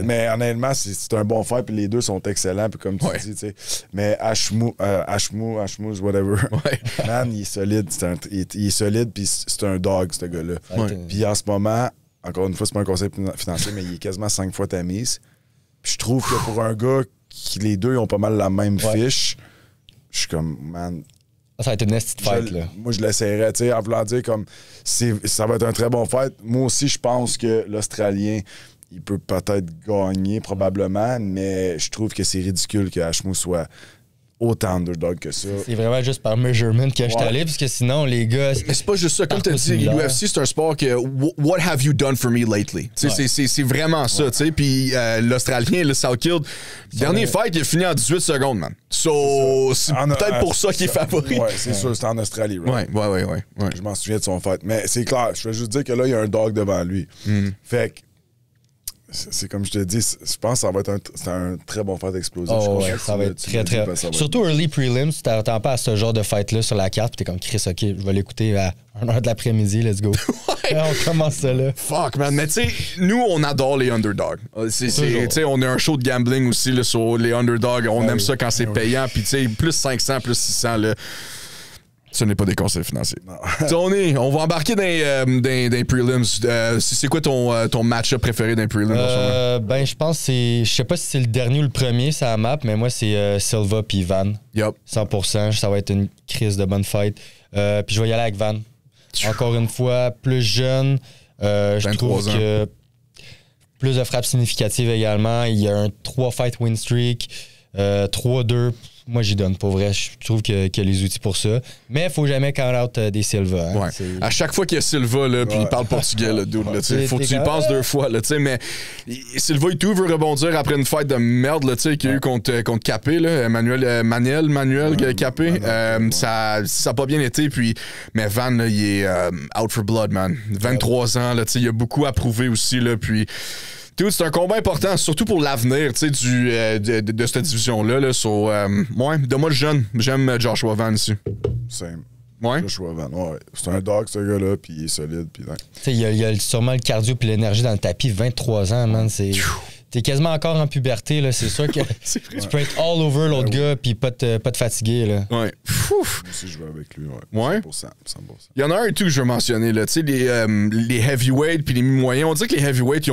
mais honnêtement, c'est un bon fight, puis les deux sont excellents, puis comme tu dis, tu sais. Mais Hashmouz, whatever. Ouais. Man, il est solide. Il est solide, puis c'est un dog, ce gars-là. Puis en ce moment, encore une fois, c'est pas un conseil financier, mais il est quasiment 5 fois ta mise. Puis je trouve que pour un gars qui, les deux, ils ont pas mal la même fiche, je suis comme, man... Ça va être une nasty fight, là. Moi, je l'essayerais, tu sais, en voulant dire comme ça va être un très bon fight. Moi aussi, je pense que l'Australien, il peut peut-être gagner, probablement, mais je trouve que c'est ridicule que Hashmouz soit autant underdog que ça. C'est vraiment juste par measurement que je suis allé, parce que sinon, les gars... Mais c'est pas juste ça. Comme tu as dit, l'UFC, c'est un sport que « What have you done for me lately? » C'est vraiment ça, tu sais. Puis l'Australien, le Salkild, dernier fight, il a fini en 18 secondes, man. So, c'est peut-être pour ça qu'il est favori. Ouais, c'est sûr, c'était en Australie, right? Ouais. Je m'en souviens de son fight. Mais c'est clair, je veux juste dire que là, il y a un dog devant lui. Fait que C'est comme je te dis, je pense que ça va être un très bon fight explosif. Oh, ouais, ça va être très. Surtout early prelims, tu t'attends pas à ce genre de fight-là sur la carte, puis t'es comme Chris, ok, je vais l'écouter à 1h de l'après-midi, let's go. Ouais. On commence ça là. Fuck, man. Mais tu sais, nous, on adore les underdogs. Tu sais, on a un show de gambling aussi là, sur les underdogs. On aime ça quand c'est payant. Puis tu sais, plus 500, plus 600, là. Ce n'est pas des conseils financiers. Tony, on va embarquer dans les prelims. C'est quoi ton match-up préféré dans les prelims? Ben, je pense que c'est... Je sais pas si c'est le dernier ou le premier, ça la map, mais moi, c'est Silva puis Van. Yep. 100%. Ça va être une crise de bonne fight. Puis je vais y aller avec Van. Encore une fois, plus jeune. Je trouve que plus de frappes significatives également. Il y a un 3-fight win streak. 3-2. Moi, j'y donne, pour vrai. Je trouve qu'il y a les outils pour ça. Mais il faut jamais count out des Silva. Hein. Ouais. À chaque fois qu'il y a Silva, là, puis il parle portugais, là, dude, là, faut que tu y penses 2 fois. Là, mais Silva et tout veut rebondir après une fight de merde là, qu'il y a eu contre Capé. Là, Manuel Capé. Ça n'a pas bien été. Puis, mais Van, là, il est out for blood, man. 23 ans, là, il y a beaucoup à prouver aussi. Là, puis, dude, c'est un combat important, surtout pour l'avenir de cette division-là. Là, de moi le jeune, j'aime Joshua Van ici. Same. Ouais. Joshua Van, ouais. C'est un dog, ce gars-là, puis il est solide. Il y a sûrement le cardio puis l'énergie dans le tapis. 23 ans, man. T'es quasiment encore en puberté, là. C'est sûr que tu peux être all over l'autre gars puis pas te fatiguer, là. Ouais. Moi aussi, je vais avec lui, ouais. 100%. Il y en a un et tout que je veux mentionner, là. Tu sais, les heavyweights puis les mi-moyens. On dirait que les heavyweights,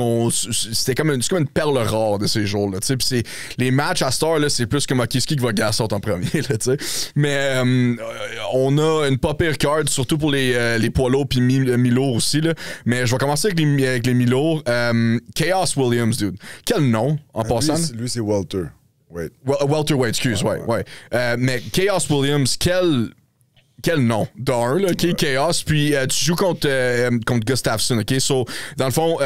c'était comme une perle rare de ces jours-là. Tu sais, puis les matchs à Star, là, c'est plus comme OK, qui va gasser en premier, là, tu sais. Mais on a une pas pire card, surtout pour les poids lourds puis mi-lourds aussi, là. Mais je vais commencer avec les mi-lourds. Chaos Williams, dude. Quel nom, en passant? Lui, c'est Welter. Welterweight, excuse, ouais. Mais Chaos Williams, quel nom? D'un, là, OK, Chaos. Puis tu joues contre Gustafsson, OK? So, dans le fond,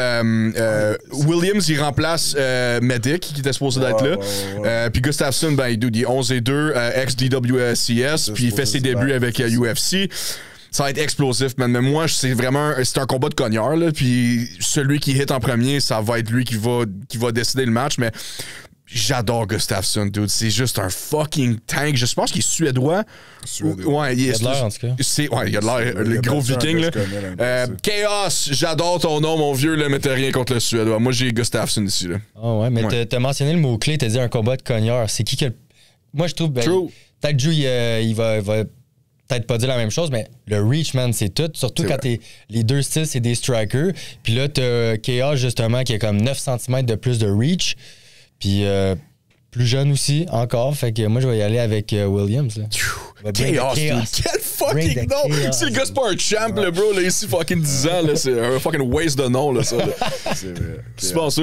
Williams, il remplace Medic, qui était supposé d'être là. Puis Gustafsson, ben, il est 11-2, ex-DWCS, puis il fait ses débuts avec UFC. Ça va être explosif, man. Mais moi, c'est un combat de cogneur, là. Puis celui qui hit en premier, ça va être lui qui va décider le match. Mais j'adore Gustafsson, dude. C'est juste un fucking tank. Je pense qu'il est suédois. Ouais, il a de l'air, en tout cas. Il a de l'air, le gros viking, là. Chaos, j'adore ton nom, mon vieux, là, mais t'as rien contre le suédois. Moi, j'ai Gustafsson ici, là. Ah ouais, mais t'as mentionné le mot-clé, t'as dit un combat de cogneur. C'est qui que... Moi, je trouve... peut-être Drew, il va peut-être pas dire la même chose, mais le reach, man, c'est tout. Surtout quand les deux styles, c'est des strikers. Puis là, t'as Chaos, justement, qui a comme 9 cm de plus de reach. Puis plus jeune aussi, encore. Fait que moi, je vais y aller avec Williams. Là. Chaos, dude. Quel fucking nom! C'est le gars, c'est pas un champ, le bro, là, ici, fucking 10 ans. Là, c'est un fucking waste de nom, là, ça. Là. C'est vrai. Qu'est-ce que tu penses?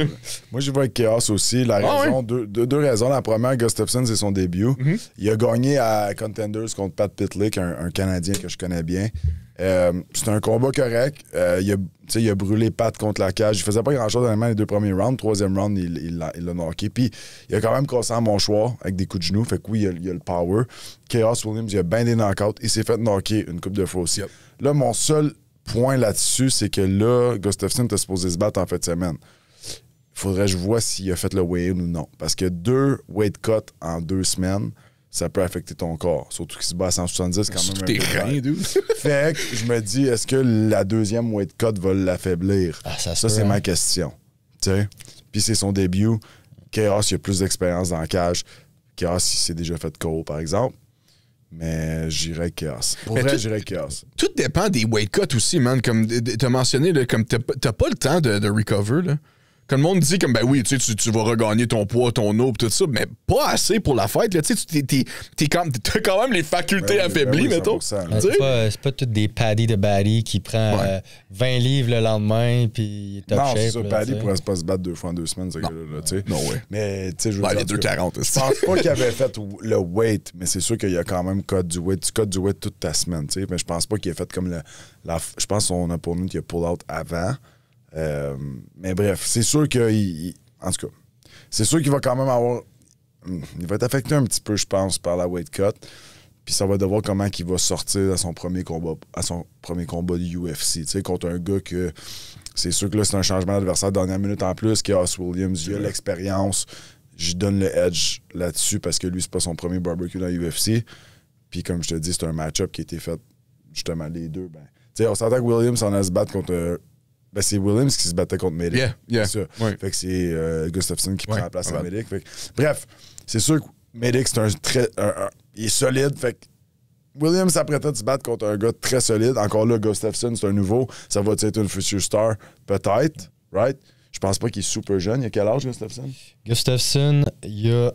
Moi, je vais avec Chaos aussi. La raison, deux raisons. La première, Gustafsson, c'est son début. Il a gagné à Contenders contre Pat Pitlick, un Canadien que je connais bien. C'est un combat correct. Il a brûlé Pat contre la cage. Il faisait pas grand-chose dans les 2 premiers rounds. 3e round, il l'a knocké. Puis il a quand même cassé un mâchoire avec des coups de genoux. Fait que oui, il a le power. Chaos Williams, il a bien des knockouts. Il s'est fait knocker une couple de fois aussi. Là, mon seul point là-dessus, c'est que là, Gustafsson était supposé se battre en fin de semaine. Il faudrait que je vois s'il a fait le weigh-in ou non. Parce que 2 weight cuts en 2 semaines, ça peut affecter ton corps. Surtout qu'il se bat à 170, quand même. T'es rien, dude. Fait que je me dis, est-ce que la 2e weight cut va l'affaiblir? Ça c'est ma question. T'sais? Puis c'est son début. Chaos, il a plus d'expérience dans la cage. Chaos, il s'est déjà fait KO, par exemple. Mais j'irais Chaos. Pour vrai, j'irais Chaos. Tout dépend des weight cuts aussi, man. Comme t'as mentionné, là, comme t'as pas le temps de recover, là. Quand le monde dit comme, ben oui, tu vas regagner ton poids, ton eau, tout ça, mais pas assez pour la fête. Là, t'as quand même les facultés affaiblies, mettons. C'est pas tout des paddy de Baddy qui prend 20 livres le lendemain, puis il est top shape. Non, c'est ça. Paddy pourrait pas se battre 2 fois en 2 semaines, ce gars-là. Non, ouais. Mais, tu sais, je veux dire. Les 2,40. Je pense pas qu'il avait fait le weight, mais c'est sûr qu'il y a quand même code du weight. Tu codes du weight toute ta semaine, tu sais. Mais je pense pas qu'il ait fait comme je pense qu'on a pour nous qu'il a pull out avant. Mais bref, c'est sûr en tout cas, c'est sûr qu'il va quand même avoir... Il va être affecté un petit peu, je pense, par la weight cut. Puis ça va devoir comment il va sortir à son premier combat de UFC. Tu sais, contre un gars que C'est sûr que là, c'est un changement d'adversaire de dernière minute en plus. Chaos Williams, il a l'expérience. J'y donne le edge là-dessus parce que lui, c'est pas son premier barbecue dans l'UFC. Puis comme je te dis, c'est un match-up qui a été fait justement les deux. Ben, tu sais, on s'entend que Williams en a se battre contre... Ben, c'est Williams qui se battait contre Medic. Yeah. C'est ça. Ouais. Fait que c'est Gustafsson qui prend la place à Medic. Bref, c'est sûr que Medic, c'est il est solide. Fait que Williams s'apprêtait de se battre contre un gars très solide. Encore là, Gustafsson, c'est un nouveau. Ça va être une future star? Peut-être, right? Je pense pas qu'il est super jeune. Il a quel âge, Gustafsson? Gustafsson, il a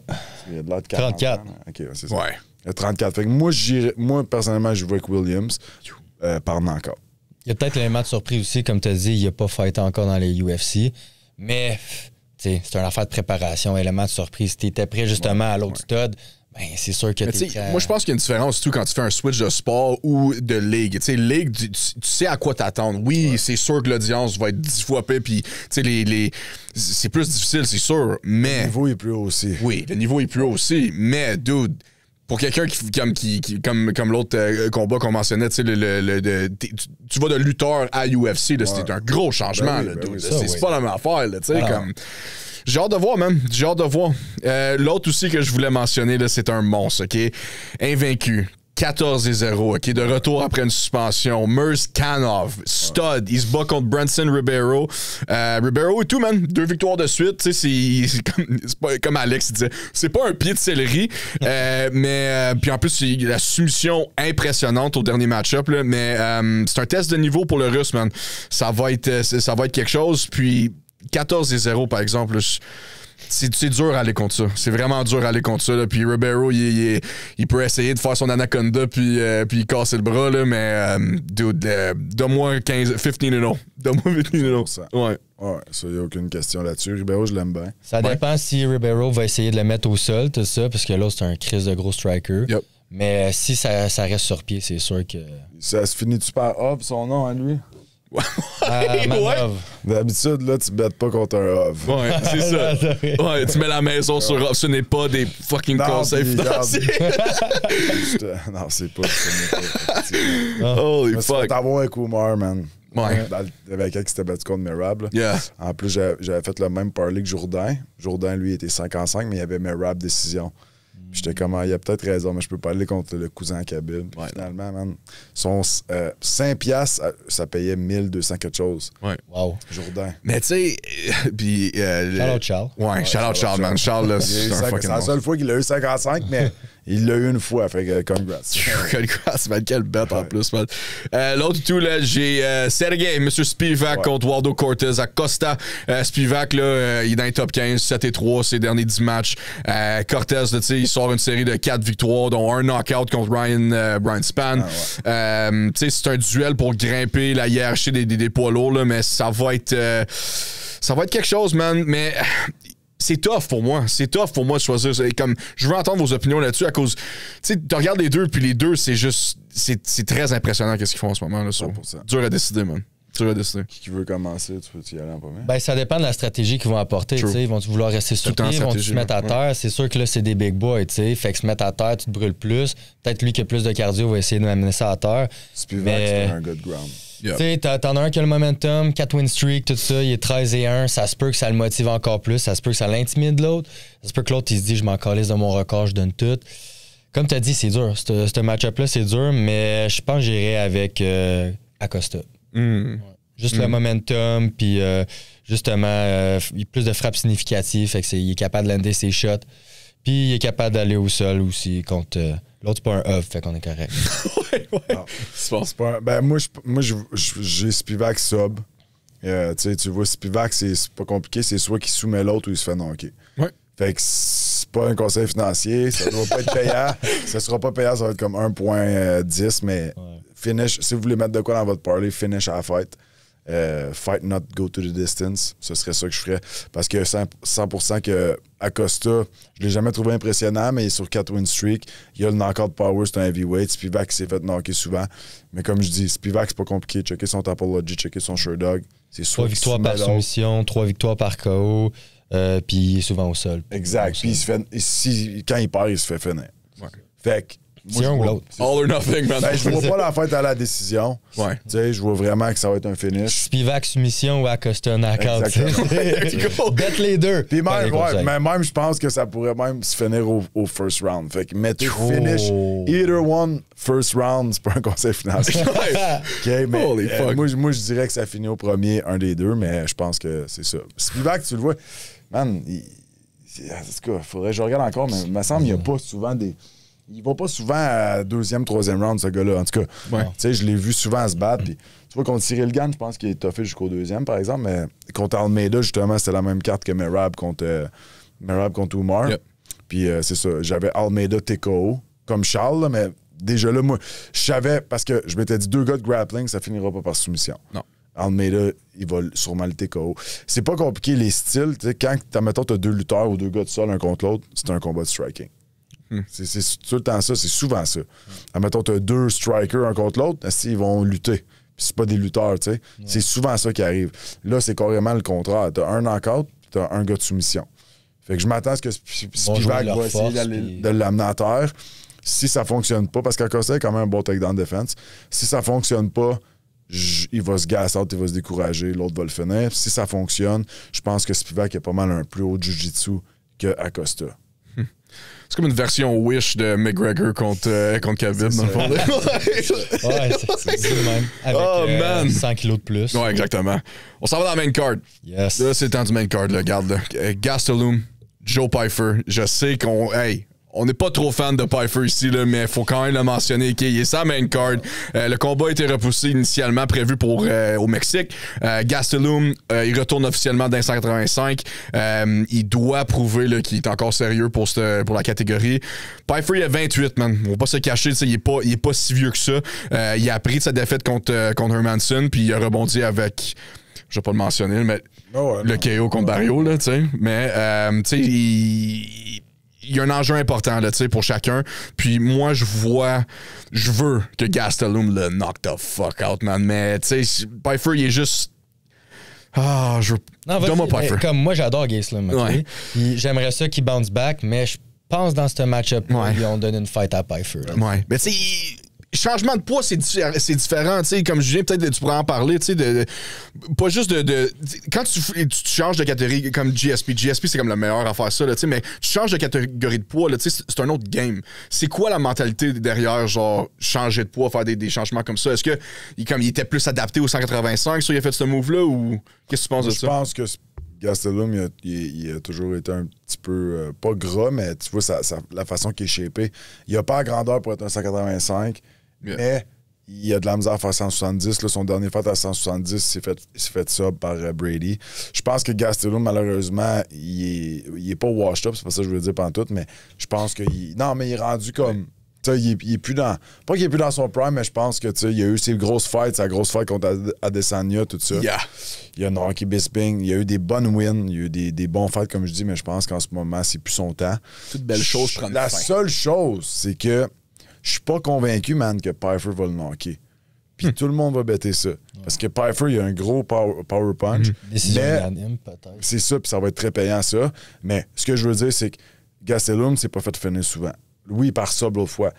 de l'air de 34. OK, c'est ça. Ouais. Il a 34. Fait que moi, personnellement, je vois avec Williams par encore. Il y a peut-être l'élément de surprise aussi, comme tu as dit, il n'a pas fighté encore dans les UFC. Mais, tu sais, c'est une affaire de préparation, élément de surprise. Si tu étais prêt justement à l'autre stud, ben, c'est sûr que tu es. Moi, je pense qu'il y a une différence tout quand tu fais un switch de sport ou de ligue. Tu sais, ligue, tu sais à quoi t'attendre. Oui, c'est sûr que l'audience va être 10 fois plus, puis tu sais, c'est plus difficile, c'est sûr, mais... Le niveau est plus haut aussi. Oui, le niveau est plus haut aussi, mais, dude, pour quelqu'un comme l'autre combat qu'on mentionnait, tu sais, tu vas de lutteur à UFC, là, c'est un gros changement, là, dude. C'est pas la même affaire, là, tu sais, comme... J'ai hâte de voir, man. J'ai hâte de voir. L'autre aussi que je voulais mentionner, là, c'est un monstre, OK? Invaincu. 14-0, OK? De retour après une suspension. Murzkanov, stud. Il se bat contre Branson Ribeiro. Ribeiro et tout, man. 2 victoires de suite. Tu sais, c'est pas comme Alex disait. C'est pas un pied de céleri. Mais puis en plus, la soumission impressionnante au dernier match-up. Là, mais c'est un test de niveau pour le Russe, man. Ça va être quelque chose. Puis 14-0, par exemple, là, c'est dur à aller contre ça. C'est vraiment dur à aller contre ça. Là. Puis Ribeiro, il peut essayer de faire son anaconda puis casser le bras, là, mais donne-moi 15-0. Donne-moi 15-0. Ouais, ça, il n'y a aucune question là-dessus. Ribeiro, je l'aime bien. Ça dépend si Ribeiro va essayer de le mettre au sol, tout ça, parce que là, c'est un crise de gros striker. Yep. Mais si ça reste sur pied, c'est sûr que... Ça se finit-tu par Hov, son nom à lui? Manov. D'habitude, là, tu bêtes pas contre un Hov. Ouais, c'est ça. Ouais, tu mets la maison sur Hov. Ce n'est pas des fucking conseils financiers. Non, c'est pas ça. Holy fuck. Tu vas t'avoir un Kumar, man. Ouais. Avec quelqu'un qui s'était battu contre Merab. Yeah. En plus, j'avais fait le même parlay que Jourdain. Jourdain, lui, était 5-5, mais il y avait Merab décision. J'étais comme, il a peut-être raison, mais je peux pas aller contre le cousin Khabib. Finalement, man, son 5$, ça payait 1200 quelque chose. Ouais. Wow. Jourdain. Mais tu sais, puis... Shout-out Charles. Ouais, shout-out Charles, man. Charles, là, c'est un fucking C'est la seule fois qu'il a eu 55, mais il l'a eu une fois. Fait que congrats. Congrats, man. Quelle bête en plus, man. L'autre tout, là, j'ai Sergey, M. Spivak contre Waldo Cortez Acosta. Spivak, là, il est dans les top 15, 7-3 ses derniers 10 matchs. Cortez, tu sais, il sort une série de 4 victoires, dont un knockout contre Brian Spann. Tu sais, c'est un duel pour grimper la hiérarchie des poids lourds, là, mais ça va être quelque chose, man. Mais c'est tough pour moi. C'est tough pour moi de choisir. Comme, je veux entendre vos opinions là-dessus à cause... Tu sais, tu regardes les deux, puis les deux, c'est juste... C'est très impressionnant qu'est-ce qu'ils font en ce moment. Là, dur à décider, man. Qui veut commencer, tu peux y aller en premier? Ben, ça dépend de la stratégie qu'ils vont apporter. Ils vont vouloir rester sur pied, ils vont se mettre à terre. C'est sûr que là, c'est des big boys. T'sais. Fait que se mettre à terre, tu te brûles plus. Peut-être lui qui a plus de cardio va essayer de m'amener ça à terre. Spivak, c'est un good ground. Yep. T'en as un qui a le momentum, 4 win streak, tout ça, il est 13-1. Ça se peut que ça le motive encore plus. Ça se peut que ça l'intimide l'autre. Ça se peut que l'autre, il se dit, je m'en calisse de mon record, je donne tout. Comme tu as dit, c'est dur. Ce match-up-là, c'est dur, mais je pense que j'irai avec Acosta. Ouais. Juste le momentum, puis justement, il y a plus de frappes significatives, fait que il est capable de lander ses shots. Puis il est capable d'aller au sol aussi contre... l'autre, c'est pas un off, fait qu'on est correct. C'est pas ben, moi, j'ai Spivak sub. Tu vois, Spivak, c'est pas compliqué. C'est soit qu'il soumet l'autre ou il se fait knocker. Ouais. Fait que c'est pas un conseil financier. Ça doit pas être payant. Ça sera pas payant, ça va être comme 1.10, mais finish. Si vous voulez mettre de quoi dans votre parlay, finish à la fight. Fight not go to the distance. Ce serait ça que je ferais. Parce que 100% que Acosta, je l'ai jamais trouvé impressionnant, mais il est sur 4 win streak. Il a le knockout power, c'est un heavyweight. Spivak s'est fait knocker souvent. Mais comme je dis, Spivak, c'est pas compliqué. Checker son Tapology, checker son Sherdog. C'est 3 victoires par soumission, 3 victoires par KO, puis il est souvent au sol. Exact. Puis quand il part, il se fait finir. Ouais. Fait que C'est un ou l'autre. All or nothing, man. Ben, je vois pas la fête à la décision. Ouais. Tu sais, je vois vraiment que ça va être un finish. Spivak soumission ou Acosta knockout. Exactement. Bet les deux. Puis Pas les même, conseils. mais même, je pense que ça pourrait même se finir au first round. Fait que mettez finish, either one, first round, c'est pas un conseil financier. OK, mais Holy fuck. moi, je dirais que ça finit au premier, un des deux, mais je pense que c'est ça. Spivak, tu le vois, man, en tout cas, faudrait que je regarde encore, mais il me semble qu'il n'y a pas souvent des... Il va pas souvent à deuxième, troisième round, ce gars-là. En tout cas, tu sais, je l'ai vu souvent se battre. Puis, tu vois, contre Cyril Gane, je pense qu'il est toffé jusqu'au deuxième, par exemple. Mais contre Almeida, justement, c'était la même carte que Merab contre Umar. Yep. Puis, c'est ça. J'avais Almeida TKO, comme Charles, là, mais déjà là, moi, je savais, parce que je m'étais dit 2 gars de grappling, ça finira pas par soumission. Non. Almeida, il va sûrement le TKO. C'est pas compliqué, les styles. Tu sais, quand, mettons, t'as 2 lutteurs ou 2 gars de sol, un contre l'autre, c'est un combat de striking. C'est tout le temps ça, c'est souvent ça. Admettons, tu as 2 strikers un contre l'autre, ils vont lutter. Puis c'est pas des lutteurs, tu sais. C'est souvent ça qui arrive. Là, c'est carrément le contraire. Tu as un knockout, puis tu as un gars de soumission. Fait que je m'attends à ce que Spivak va essayer de l'amener à terre. Si ça fonctionne pas, parce qu'Acosta est quand même un bon takedown defense, si ça fonctionne pas, il va se gas out, il va se décourager, l'autre va le finir. Si ça fonctionne, je pense que Spivak a pas mal un plus haut jiu-jitsu que Acosta. C'est comme une version Wish de McGregor contre Khabib, dans le fond. Ouais, c'est le même. Avec 100 kilos de plus. Ouais, exactement. On s'en va dans la main card. Yes. Là, c'est le temps du main card, là. Regarde, là. Gastelum, Joe Pyfer. Je sais qu'on... Hey, on n'est pas trop fan de Pyfer ici, là, mais il faut quand même le mentionner. Okay, il est sa main card. Le combat a été repoussé initialement, prévu pour au Mexique. Gastelum, il retourne officiellement dans 185. Il doit prouver là, qu'il est encore sérieux pour la catégorie. Pyfer, il a 28, man. On va pas se cacher, il est pas si vieux que ça. Il a appris de sa défaite contre Hermansson, puis il a rebondi avec... Je vais pas le mentionner, mais le KO contre Barrio, là, tu sais. Mais, tu sais, il y a un enjeu important là, pour chacun. Puis moi, je veux que Gastelum le knock the fuck out, man. Mais tu sais, Pyfer, il est juste... Donne-moi Pyfer. Comme moi, j'adore Gastelum. Okay? Ouais. Puis j'aimerais ça qu'il bounce back, mais je pense dans ce match-up, ils ont donné une fight à Pyfer. Là. Ouais. Mais tu sais... Changement de poids, c'est différent. Tu sais, comme Julien, peut-être tu pourrais en parler. Tu sais, pas juste de quand tu changes de catégorie comme GSP, c'est comme le meilleur à faire ça. Là, tu sais, mais tu changes de catégorie de poids, là, tu sais, c'est un autre game. C'est quoi la mentalité derrière, genre, changer de poids, faire des changements comme ça? Est-ce que il était plus adapté au 185, il a fait ce move-là, ou qu'est-ce que tu penses de ça? Je pense que Gastelum, il a toujours été un petit peu, pas gras, mais tu vois la façon qu'il est shapé. Il n'a pas la grandeur pour être un 185, mais il a de la misère à faire 170. Là, son dernier fight à 170, il s'est fait sub par Brady. Je pense que Gastelum, malheureusement, il est pas washed up, c'est pas ça que je veux dire pantoute, mais je pense qu'il... Non, mais il est rendu comme... Il est plus dans... Pas qu'il est plus dans son prime, mais je pense que il y a eu ses grosses fights, sa grosse fight contre Adesanya, tout ça. Yeah. Il y a Norky Bisping, il y a eu des bonnes wins, il y a eu des bons fights, comme je dis, mais je pense qu'en ce moment, c'est plus son temps. Toute belle chose prendre La fin. seule chose, c'est que je suis pas convaincu, man, que Pyfer va le knocker. Puis tout le monde va bêter ça. Parce que Pyfer, il a un gros power punch. Décision mais unanime, peut-être. c'est ça, puis ça va être très payant, ça. Mais ce que je veux dire, c'est que Gastelum s'est pas fait finir souvent. Oui, par sub l'autre fois.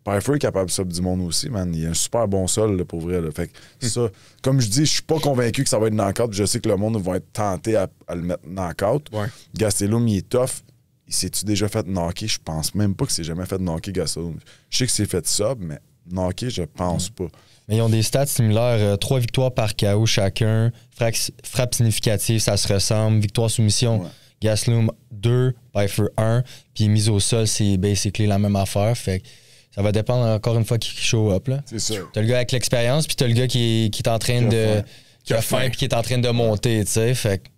Pyfer est capable de sub du monde aussi, man. Il a un super bon sol, là, pour vrai. Là. Fait que ça, comme je dis, je suis pas convaincu que ça va être knockout. Je sais que le monde va être tenté à le mettre knockout. Ouais. Gastelum, il est tough. Il s'est-tu déjà fait knocker? Je pense même pas que c'est jamais fait knocker, Gastelum. Je sais que c'est fait sub, mais knocker, je pense pas. Mais ils ont des stats similaires. 3 victoires par KO chacun. Frappe significative, ça se ressemble. Victoire-soumission. Ouais. Gastelum 2, Pyfer 1. Puis mise au sol, c'est basically la même affaire. Fait que ça va dépendre encore une fois qui show up. Là. C'est ça. T'as le gars avec l'expérience, puis t'as le gars qui est en train qui a faim, puis qui est en train de monter, tu sais. Fait que...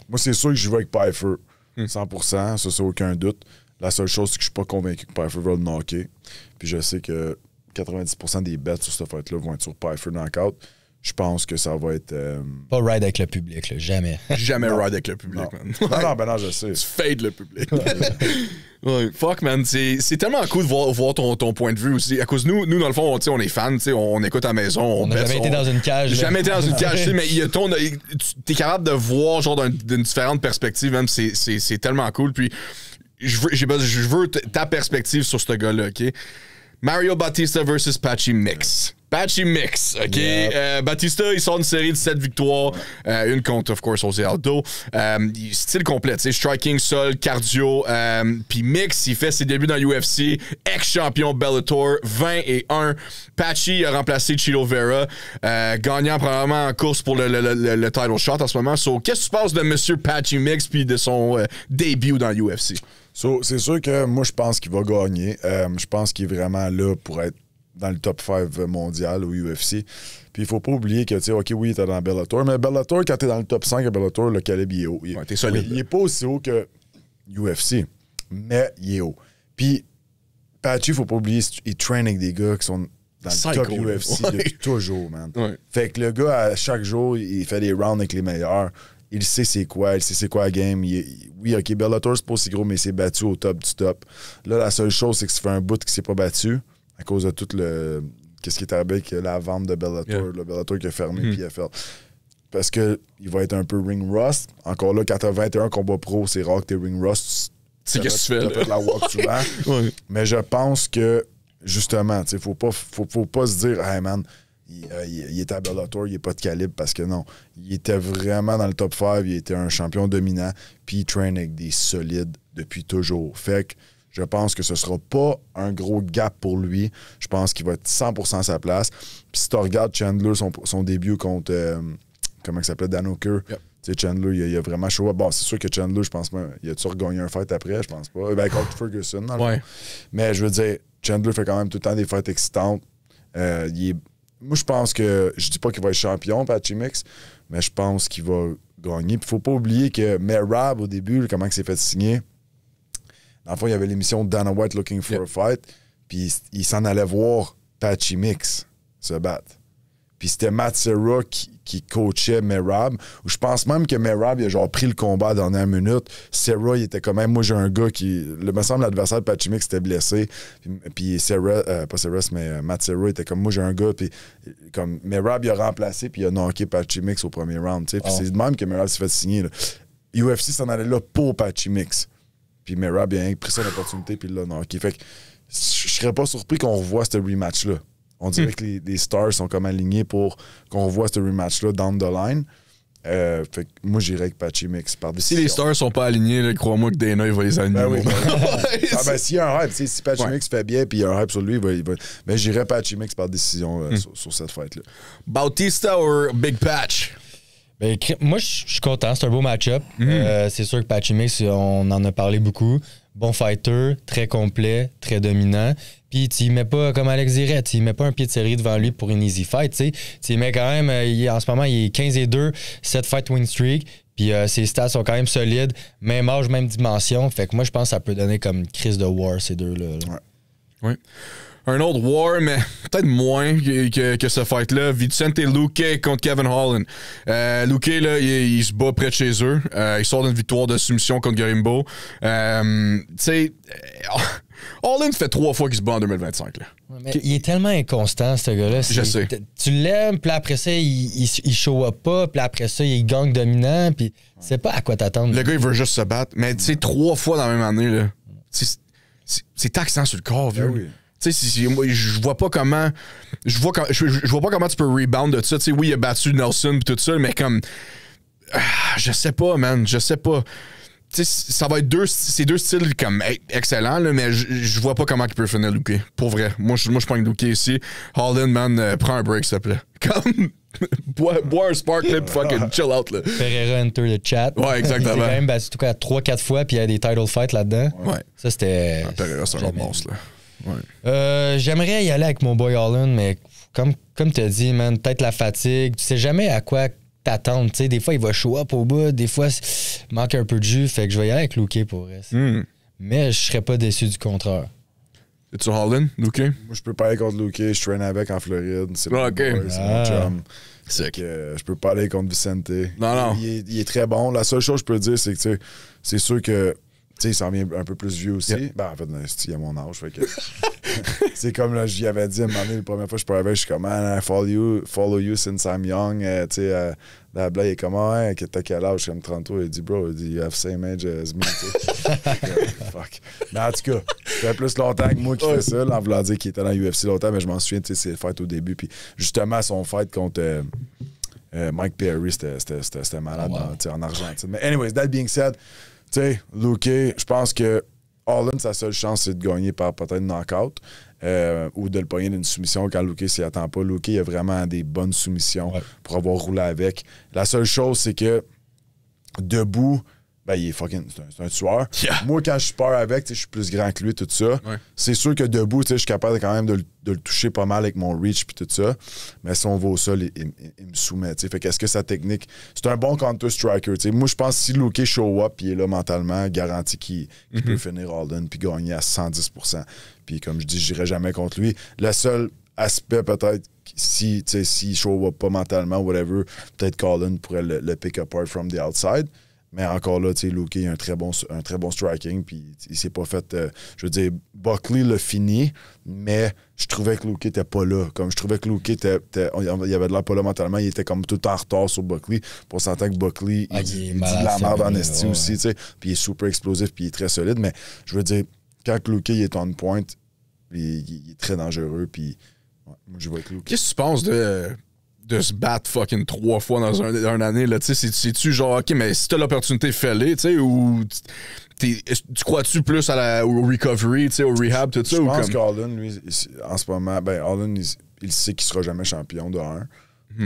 Moi, c'est sûr que je vais avec Pyfer. 100%, ça, c'est aucun doute. La seule chose, c'est que je suis pas convaincu que Pyfer va le knocker. Puis je sais que 90% des bets sur cette fight-là vont être sur Pyfer knockout. Je pense que ça va être... Pas ride avec le public, là, jamais. Jamais ride avec le public, man. Non, je sais. Tu fades le public. Ouais, fuck, man. C'est tellement cool de voir ton point de vue aussi. À cause nous dans le fond, on est fans, on écoute à la maison. On n'a jamais été dans une cage. Jamais été dans une cage, mais t'es capable de voir genre d'une différente perspective, même. C'est tellement cool. Puis je veux ta perspective sur ce gars-là, OK? Mario Batista versus Patchy Mix. Patchy Mix, OK? Yep. Batista, il sort une série de 7 victoires. Une contre, of course, José Aldo. Style complet, tu sais, striking, sol, cardio. Puis Mix, il fait ses débuts dans l'UFC. Ex-champion Bellator, 20-1. Patchy a remplacé Chito Vera. Gagnant probablement en course pour le title shot en ce moment. So, qu'est-ce que tu penses de Monsieur Patchy Mix puis de son début dans l'UFC? So, c'est sûr que moi, je pense qu'il va gagner. Je pense qu'il est vraiment là pour être dans le top 5 mondial au UFC. Puis il faut pas oublier que, tu sais, OK, oui, il était dans Bellator, mais Bellator, quand t'es dans le top 5 à Bellator, le calibre, il est haut. T'es solide. Il est pas aussi haut que UFC, mais il est haut. Puis Patchy, il faut pas oublier, il traîne avec des gars qui sont dans le top UFC depuis toujours, man. Ouais. Fait que le gars, à chaque jour, il fait des rounds avec les meilleurs. Il sait c'est quoi la game. Oui, OK, Bellator, c'est pas aussi gros, mais il s'est battu au top du top. Là, la seule chose, c'est que ça fait un bout qu'il s'est pas battu à cause de tout le... Qu'est-ce qui est arrivé avec la vente de Bellator. Yeah. Le Bellator qui a fermé puis il a fait... Parce qu'il va être un peu ring rust. Encore là, quand t'as 21 combats pro, c'est rare que t'es ring rust. C'est qu'est-ce que tu fais, là? La walk souvent. Ouais. Mais je pense que, justement, il faut pas se dire « Hey, man, il était à Bellator, il est pas de calibre. » Parce que non, il était vraiment dans le top 5, il était un champion dominant, puis il traîne avec des solides depuis toujours. Fait que je pense que ce sera pas un gros gap pour lui. Je pense qu'il va être 100% à sa place. Puis si tu regardes Chandler, son début contre, comment il s'appelait, Dan Hooker, yep. Tu sais, Chandler, il a vraiment show up. Bon, c'est sûr que Chandler, je pense pas, il a-tu regagné un fight après? Je pense pas. Ben, contre Ferguson, dans le fond. Mais je veux dire, Chandler fait quand même tout le temps des fights excitantes. Moi, je pense que, je dis pas qu'il va être champion, Patchy Mix, mais je pense qu'il va gagner. Puis faut pas oublier que Merab, au début, comment il s'est fait signer, dans le fond, il y avait l'émission Dana White Looking for a Fight, puis il s'en allait voir Patchy Mix se battre. Puis c'était Matt Serra qui coachait Merab. Je pense même que Merab, il a genre pris le combat à la dernière minute. Serra, il était quand même... Moi, j'ai un gars qui... Il me semble l'adversaire de Patchy Mix était blessé. Puis Serra... pas Serra, mais Matt Serra était comme... Moi, j'ai un gars, puis comme Merab, il a remplacé, puis il a knocké Patchy Mix au premier round. Puis c'est de même que Merab s'est fait signer. Là. UFC s'en allait là pour Patchy Mix. Puis Merab, il a pris ça l'opportunité, puis là, knocké. Fait que je serais pas surpris qu'on revoie ce rematch-là. On dirait que les stars sont comme alignés pour qu'on voit ce rematch-là down the line. Fait que moi, j'irais avec Patchy Mix par décision. Si les stars sont pas alignés, crois-moi que Dana, il va les aligner. Ben oui, s'il y a un hype, si Patchy Mix fait bien puis il y a un hype sur lui, il va... Mais j'irais Patchy Mix par décision sur cette fight-là. Bautista ou Big Patch? Ben, moi, je suis content. C'est un beau match-up. C'est sûr que Patchy Mix, on en a parlé beaucoup. Bon fighter, très complet, très dominant. Puis tu y mets pas, comme Alex dirait, tu y mets pas un pied de série devant lui pour une easy fight, tu sais. Tu y mets quand même, en ce moment, il est 15-2, 7 fight win streak. Puis ses stats sont quand même solides. Même âge, même dimension. Fait que moi, je pense que ça peut donner comme une crise de war, ces deux-là. Là. Ouais. Un autre war, mais peut-être moins que ce fight-là. Vicente Luque contre Kevin Holland. Luque, là, il se bat près de chez eux. Il sort d'une victoire de soumission contre Garimbo. Tu sais, Holland fait 3 fois qu'il se bat en 2025. Là. Mais il est tellement inconstant, ce gars-là. Je sais. Tu l'aimes, puis après ça, il show up pas, puis après ça, il gagne dominant, puis tu sais pas à quoi t'attendre. Le gars, il veut juste se battre. Mais tu sais, 3 fois dans la même année, là, c'est taxant sur le corps, vieux. Oui. Tu sais, je vois pas comment. Je vois pas comment tu peux rebound de ça. Tu sais, oui, il a battu Nelson et tout ça, mais comme. Je sais pas, man. Je sais pas. Tu sais, ça va être ces deux styles comme excellents, là, mais je vois pas comment il peut finir Luque. Pour vrai. Moi, je prends Luque ici. Holland, man, prends un break, s'il te plaît. Comme. bois un spark, là, pis fucking chill out, là. Pereira enter le chat. Ouais, exactement. Il a quand même battu 3-4 fois, puis il y a des title fights là-dedans. Ouais. Ça, c'était. Pereira, c'est un monstre, là. Ouais. J'aimerais y aller avec mon boy Holland, mais comme tu as dit, man, peut-être la fatigue. Tu sais jamais à quoi t'attendre. Tu sais, des fois, il va show up au bout. Des fois, il manque un peu de jus. Fait que je vais y aller avec Luque pour vrai. Mais je serais pas déçu du contraire. Es-tu Holland, Luque? Moi, je peux pas aller contre Luque. Je traîne avec en Floride. C'est mon chum. Je peux pas aller contre Vicente. Non. Il est très bon. La seule chose que je peux dire, c'est que c'est sûr que Tu sais, il s'en vient un peu plus vieux aussi. Yep. Ben, en fait, il a mon âge. Fait que... c'est comme là, j'y avais dit à un moment donné, la première fois que je parlais avec, je suis comme, man, I follow you since I'm young. Tu sais, la blague est comme, ouais, t'as quel âge? Je suis comme 33. Il dit, bro, you have same age as me. Fuck. Mais en tout cas, ça fait plus longtemps que moi qui fais ça, là, en voulant dire qu'il était dans l'UFC longtemps, mais je m'en souviens, tu sais, c'est fight au début. Puis justement, son fight contre Mike Perry, c'était malade en Argentine. Mais anyways, that being said, tu sais, Luque, je pense que Holland, sa seule chance, c'est de gagner par peut-être knockout ou de le pogner d'une soumission quand Luque s'y attend pas. Luque, il a vraiment des bonnes soumissions pour avoir roulé avec. La seule chose, c'est que debout, ben, il est fucking. C'est un tueur. Yeah. Moi, quand je suis peur avec, je suis plus grand que lui, tout ça. Ouais. C'est sûr que debout, je suis capable quand même de le toucher pas mal avec mon reach puis tout ça. Mais si on va au sol, il me soumet. Fait qu'est-ce que sa technique. C'est un bon counter-striker. Moi, je pense que si Luque show up et il est là mentalement, garanti qu'il peut finir Holden puis gagner à 110%. Puis comme je dis, je n'irai jamais contre lui. Le seul aspect, peut-être, si show up pas mentalement, whatever, peut-être qu'Holden pourrait le pick apart from the outside. Mais encore là, tu sais, Luque a un très bon striking, puis il s'est pas fait... je veux dire, Buckley l'a fini, mais je trouvais que Luque était pas là. Comme je trouvais que Luque il avait de l'air pas là mentalement, il était comme tout le temps en retard sur Buckley. Pour s'entendre que Buckley, il dit de la merde en esti aussi, tu sais. Puis il est super explosif, puis il est très solide. Mais je veux dire, quand Luque il est on point, il est très dangereux, puis ouais, moi, je vois avec Luque. Qu'est-ce que tu penses de se battre fucking 3 fois dans une année, là, tu sais, c'est-tu genre, OK, mais si t'as l'opportunité, fais-le, tu sais, ou tu crois-tu plus au recovery, tu sais, au rehab, tout ça? Je pense qu'Holden, lui, en ce moment, ben, Holden, il sait qu'il sera jamais champion de 1.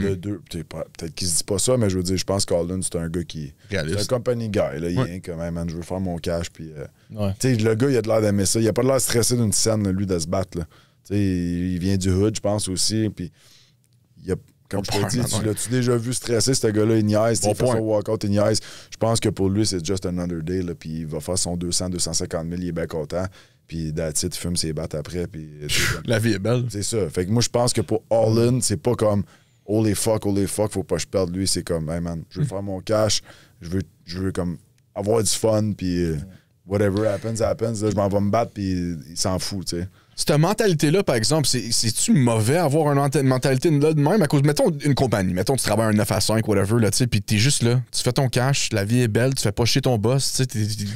De 2, peut-être qu'il se dit pas ça, mais je veux dire, je pense qu'Holden, c'est un gars qui... Réaliste. C'est un company guy, là, il est comme, hey, man, je veux faire mon cash, puis... tu sais, le gars, il a de l'air d'aimer ça. Il a pas de l'air stressé d'une scène, lui, de se battre, là. Tu sais, il vient du hood, je pense, aussi, puis il a... Comme je te dis, tu l'as-tu déjà vu stresser, ce gars-là, il niaise, il fait son walkout, il niaise. Je pense que pour lui, c'est just another day, là, puis il va faire son 200-250 000, il est bien content, puis that's it, il fume ses battes après, puis... La vie est belle. C'est ça. Fait que moi, je pense que pour All-In, c'est pas comme « holy fuck, faut pas que je perde lui », c'est comme « hey man, je veux faire mon cash, je veux comme avoir du fun, puis whatever happens, là, je m'en vais me battre, puis il s'en fout, tu sais. » Cette mentalité-là, par exemple, c'est-tu mauvais avoir une mentalité là de même? À cause, mettons, une compagnie, mettons, tu travailles un 9 à 5, whatever, là, tu sais, puis t'es juste là, tu fais ton cash, la vie est belle, tu fais pas chier ton boss, tu sais,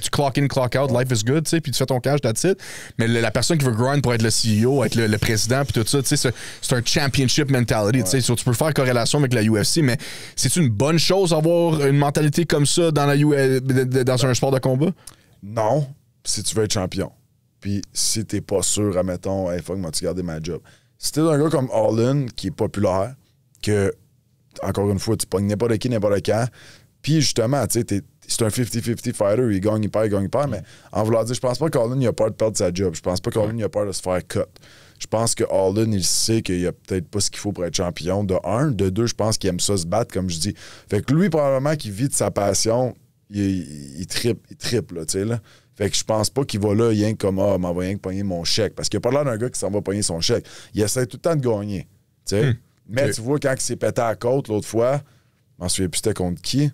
tu clock in, clock out, life is good, tu sais, puis tu fais ton cash, that's it. Mais la personne qui veut grind pour être le CEO, être le président, puis tout ça, tu sais, c'est un championship mentality, tu sais, tu peux faire corrélation avec la UFC, mais c'est une bonne chose d'avoir une mentalité comme ça dans un sport de combat? Non, si tu veux être champion. Puis si t'es pas sûr, admettons, hey, fuck, m'as-tu gardé ma job? Si t'es un gars comme Holden, qui est populaire, que, encore une fois, tu pognes n'importe qui, n'importe quand, puis justement, tu sais, c'est un 50-50 fighter, il gagne, il perd, mais en voulant dire, je pense pas qu'Holden, il a peur de perdre sa job. Je pense pas qu'Holden, il a peur de se faire cut. Je pense que Holden, il sait qu'il a peut-être pas ce qu'il faut pour être champion, de 1. De 2, je pense qu'il aime ça se battre, comme je dis. Fait que lui, probablement, qu'il vit de sa passion, il triple, là, tu sais, là. Fait que je pense pas qu'il va là rien que comme m'en va rien que pogner mon chèque. Parce qu'il a pas l'air d'un gars qui s'en va pogner son chèque. Il essaie tout le temps de gagner. Mais tu vois, quand il s'est pété à la côte l'autre fois, je m'en souviens plus c'était contre qui,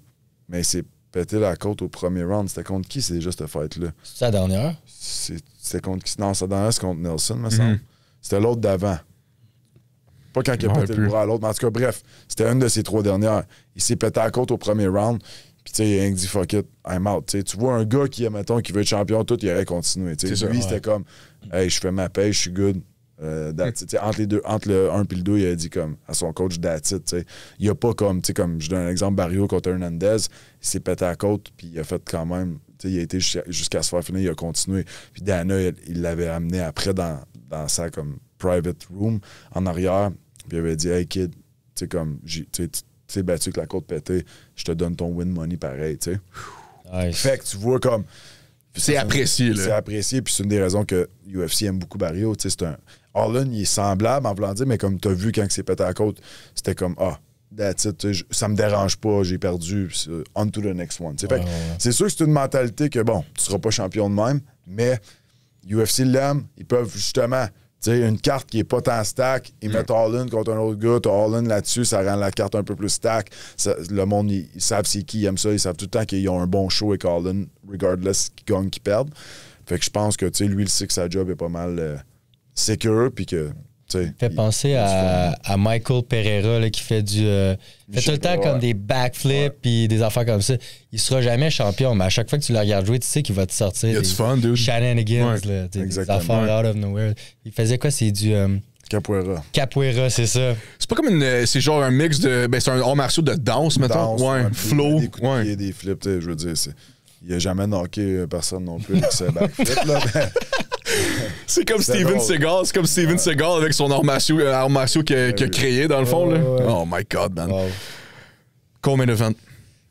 mais il s'est pété la côte au premier round. C'était contre qui, c'est déjà cette fight-là? C'est la dernière? C'était contre qui? Non, sa dernière, c'est contre Nelson, me semble. C'était l'autre d'avant. Pas quand il a pété le bras à l'autre, mais en tout cas, bref, c'était une de ces 3 dernières. Il s'est pété à la côte au premier round. Puis, tu sais, il a dit fuck it, I'm out. T'sais, tu vois un gars qui, mettons, qui veut être champion, tout, il aurait continué. Lui, c'était comme, hey, je fais ma paye, je suis good. Entre les deux, entre le 1 et le 2, il a dit comme à son coach, that's it. T'sais. Il n'y a pas comme, comme je donne un exemple, Barrio contre Hernandez, il s'est pété à la côte, puis il a fait quand même, il a été jusqu'à se faire finir, il a continué. Puis Dana, il l'avait amené après dans sa comme private room en arrière, puis il avait dit, hey kid, tu sais, comme, tu t'es battu avec la côte pétée, je te donne ton win money pareil, tu sais. Nice. Fait que tu vois comme... C'est apprécié, là. C'est apprécié, puis c'est une des raisons que UFC aime beaucoup Barrio, tu sais, c'est un... Holden, il est semblable, en voulant dire, mais comme tu as vu quand il s'est pété à la côte, c'était comme, that's it, ça me dérange pas, j'ai perdu, on to the next one. Fait c'est sûr que c'est une mentalité que, bon, tu seras pas champion de même, mais UFC l'aime, ils peuvent justement Tu sais, une carte qui est pas tant stack, ils mettent all-in contre un autre gars, t'as all-in là-dessus, ça rend la carte un peu plus stack. Le monde, ils savent c'est qui, ils aiment ça, ils savent tout le temps qu'ils ont un bon show avec all-in, regardless qu'ils gagnent, qu'ils perdent. Fait que je pense que, tu sais, lui, il sait que sa job est pas mal secure, puis que, tu sais... Fait penser à Michael Pereira, là, qui fait du... fait tout le temps comme des backflips puis des affaires comme ça. Il sera jamais champion, mais à chaque fois que tu le regardes jouer, tu sais qu'il va te sortir des shenanigans, là, des affaires out of nowhere. Il faisait quoi? C'est du... Capoeira. Capoeira, c'est ça. C'est pas comme une... C'est genre un mix de... Ben, c'est un art martial de danse, mettons. Ouais, flow. Des coups de pied, des flips, je veux dire, il a jamais knocké personne non plus avec ses backflips, là. C'est comme Steven Seagal. C'est comme Steven Seagal avec son art martial qu'il a créé, dans le fond. Là. Oh my God, man. Wow. Co-main event.